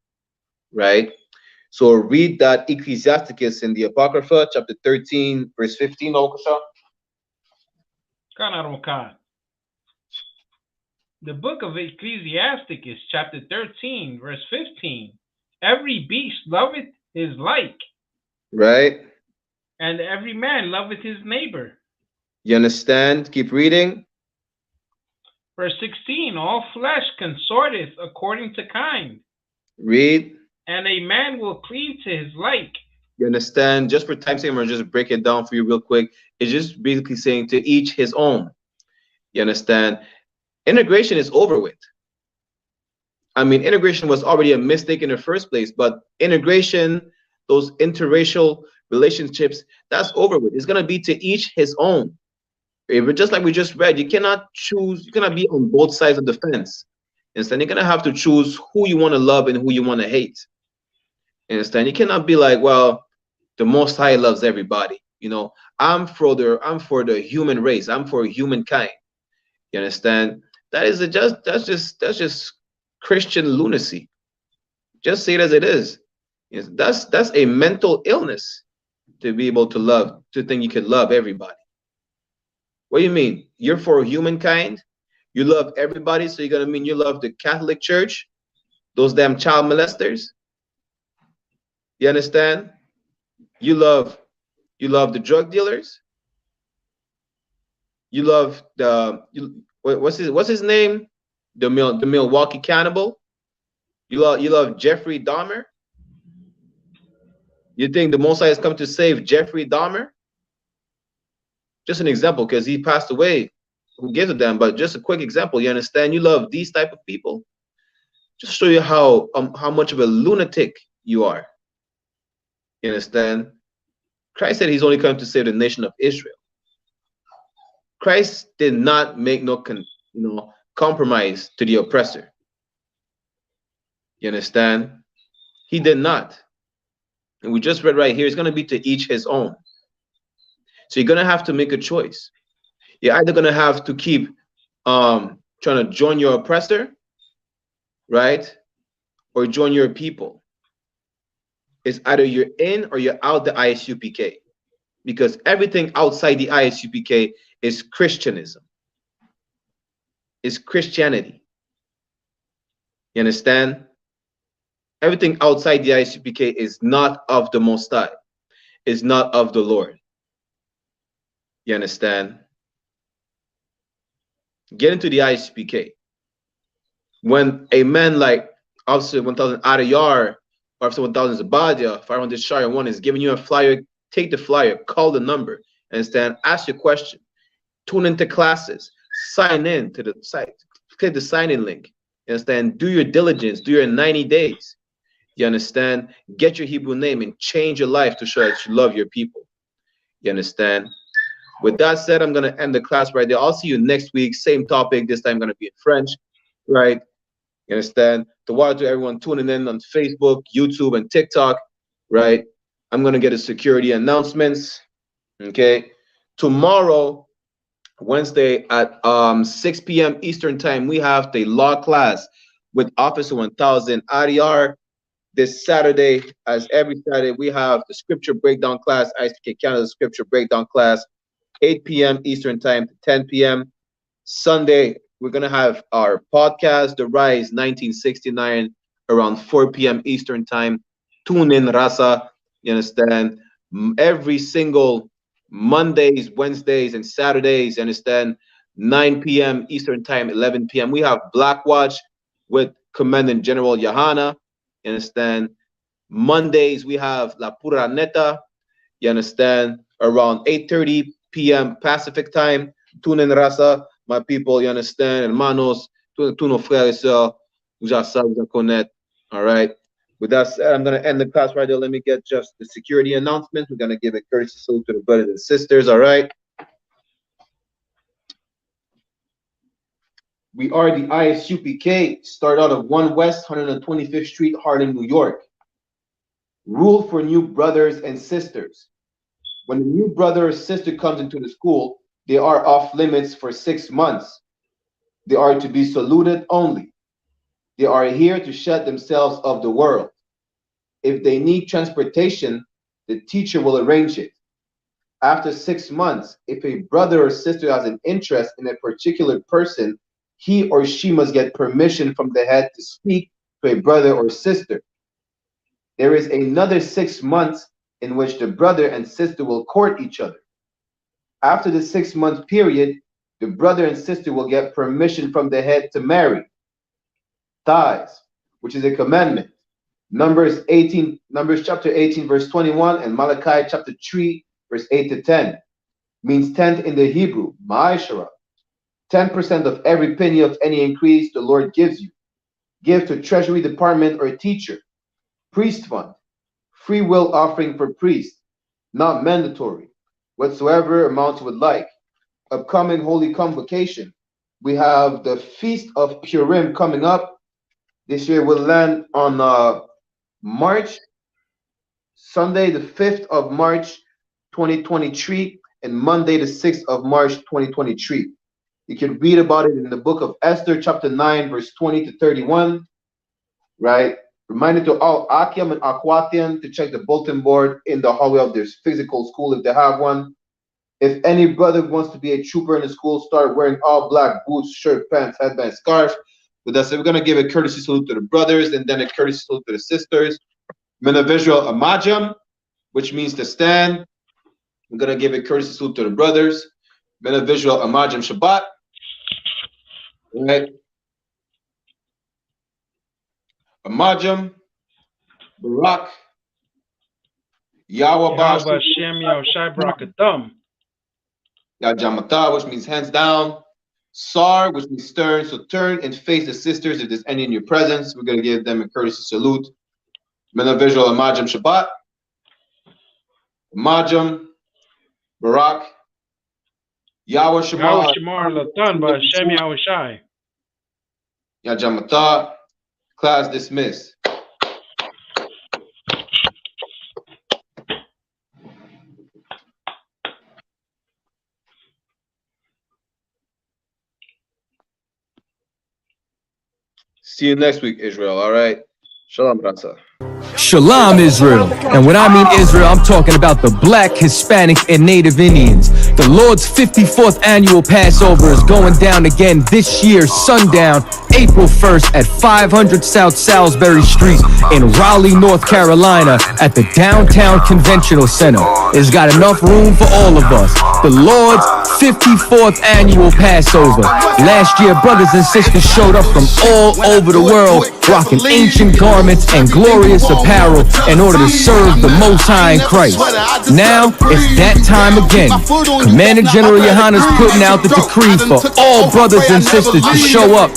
Right? So read that Ecclesiasticus in the Apocrypha, chapter 13, verse 15, Okasha. The book of Ecclesiasticus, chapter 13, verse 15. Every beast loveth his like. Right. And every man loveth his neighbor. You understand? Keep reading. Verse 16. All flesh consorteth according to kind. Read. And a man will cleave to his like. You understand? Just for time's sake, I'm gonna just break it down for you real quick. It's just basically saying to each his own. You understand? Integration is over with. I mean, integration was already a mistake in the first place, but integration those interracial relationships, that's over with. It's gonna be to each his own. Just like we just read, you cannot choose, you cannot be on both sides of the fence. Instead, you're gonna have to choose who you want to love and who you want to hate. Understand? You cannot be like, well, the Most High loves everybody. You know, I'm for the human race. I'm for humankind. You understand? That's just Christian lunacy. Just say it as it is. Yes, that's a mental illness to be able to love, to think you can love everybody. What do you mean? You're for humankind? You love everybody, so you're gonna mean you love the Catholic Church, those damn child molesters? You understand? You love the drug dealers. You love what's his name? The Milwaukee cannibal. You love Jeffrey Dahmer. You think the Most High has come to save Jeffrey Dahmer? Just an example, because he passed away. Who gives a damn? But just a quick example. You understand? You love these type of people. Just show you how much of a lunatic you are. You understand? Christ said he's only come to save the nation of Israel. Christ did not make no compromise to the oppressor. You understand? He did not. And we just read right here, it's going to be to each his own. So you're going to have to make a choice. You're either going to have to keep trying to join your oppressor, right? Or join your people. It's either you're in or you're out the ISUPK. Because everything outside the ISUPK is Christianism. It's Christianity. You understand? Everything outside the ISUPK is not of the Most High. Is not of the Lord. You understand? Get into the I.S.U.P.K. When a man like Officer 1000 Adayar, or Officer 1000 Zabadia, 500 Shire 1 is giving you a flyer, take the flyer, call the number, understand? Ask your question, tune into classes, sign in to the site, click the sign-in link, you understand? Do your diligence, do your 90 days, you understand? Get your Hebrew name and change your life to show that you love your people, you understand? With that said, I'm going to end the class right there. I'll see you next week. Same topic. This time going to be in French, right? You understand? To everyone tuning in on Facebook, YouTube, and TikTok, right? I'm going to get a security announcements, okay? Tomorrow, Wednesday at 6 p.m. Eastern Time, we have the law class with Officer 1000 RDR. This Saturday, as every Saturday, we have the scripture breakdown class, I.S.U.P.K Canada scripture breakdown class, 8 p.m. Eastern Time to 10 p.m. Sunday, we're going to have our podcast, The Rise 1969, around 4 p.m. Eastern Time. Tune in, Rasa. You understand? Every single Mondays, Wednesdays, and Saturdays, you understand? 9 p.m. Eastern Time, 11 p.m. We have Black Watch with Commandant General YAHANNA. You understand? Mondays, we have La Pura Neta. You understand? Around 8:30 p.m. Pacific time. Tune in, Rasa, my people, you understand? Hermanos, tous nos frères et sœurs, vous savez, vous connaissez. All right. With that said, I'm going to end the class right there. Let me get just the security announcement. We're going to give a courtesy salute to the brothers and sisters. All right. We are the I.S.U.P.K. Start out of 1 West 125th Street, Harlem, New York. Rule for new brothers and sisters. When a new brother or sister comes into the school, they are off limits for 6 months. They are to be saluted only. They are here to shut themselves of the world. If they need transportation, the teacher will arrange it. After 6 months, if a brother or sister has an interest in a particular person, he or she must get permission from the head to speak to a brother or sister. There is another 6 months in which the brother and sister will court each other. After the 6-month period, the brother and sister will get permission from the head to marry. Tithes, which is a commandment. Numbers chapter 18, verse 21, and Malachi chapter 3, verse 8 to 10. Means tenth in the Hebrew, ma'ashara. 10% of every penny of any increase the Lord gives you. Give to treasury department or teacher, priest fund, free will offering for priests, not mandatory, whatsoever amount you would like. Upcoming Holy Convocation. We have the Feast of Purim coming up. This year will land on Sunday the 5th of March 2023 and Monday the 6th of March 2023. You can read about it in the book of Esther, chapter 9, verse 20 to 31. Right? Reminder to all Akim and Akwatian to check the bulletin board in the hallway of their physical school if they have one. If any brother wants to be a trooper in the school, start wearing all black boots, shirt, pants, headband, scarf. With that said, we're going to give a courtesy salute to the brothers and then a courtesy salute to the sisters. Men of Israel Amajam, which means to stand. I'm going to give a courtesy salute to the brothers. Men of Israel Amajam Shabbat. All right. Amajam, Barak, Yahweh Hashem Yahushai Barakatam. Yajamata, which means hands down. Sar, which means turn. So turn and face the sisters if there's any in your presence. We're going to give them a courtesy salute. Men of Israel Amajam Shabbat. Amajam, Barak, Yahweh Shemar. Yahweh Shemar Latan Hashem Yahushai. Yajamata. Class dismissed. See you next week, Israel. All right. Shalom, Ratza. Shalom, Israel. And when I mean Israel, I'm talking about the Black, Hispanic, and Native Indians. The Lord's 54th annual Passover is going down again this year, sundown, April 1st at 500 South Salisbury Street in Raleigh, North Carolina at the Downtown Conventional Center. It's got enough room for all of us. The Lord's 54th annual Passover. Last year, brothers and sisters showed up from all over the world, rocking ancient garments and glorious apparel in order to serve the Most High in Christ. Now, it's that time again. Commander General YAHANNA is putting out the decree for all brothers and sisters to show up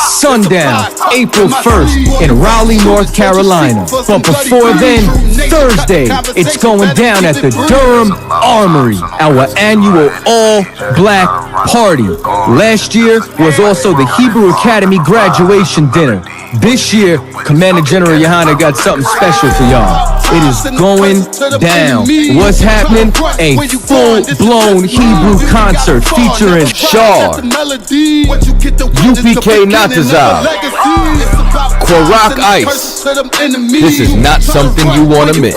sundown, April 1st in Raleigh, North Carolina. But before then, Thursday, it's going down at the Durham Armory, our annual all-black party. Last year was also the Hebrew Academy graduation dinner. This year, Commander General YAHANNA got something special for y'all. It is going down. What's happening? A full-blown Hebrew concert featuring Shar, UPK Natazal, Kwarak Ice. This is not something you want to miss.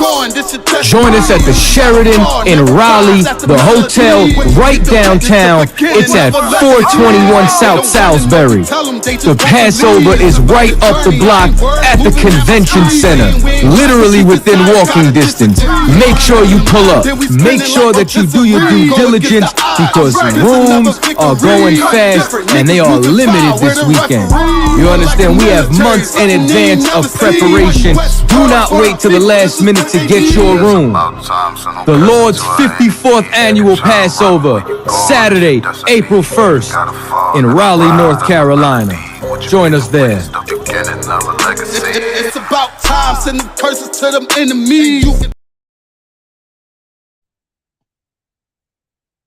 Join us at the Sheridan in Raleigh, the hotel right downtown. It's at 421 South Salisbury. The Passover is right up the block at the convention center, literally within walking distance. Make sure you pull up. Make sure that you do your due diligence because rooms are going fast and they are limited this weekend. You understand? We have months in advance of preparation. Do not wait till the last minute to get your room. The Lord's 54th annual Passover, Saturday, April 1st in Raleigh, North Carolina. Join us there. It's about time, sending curses to them enemies.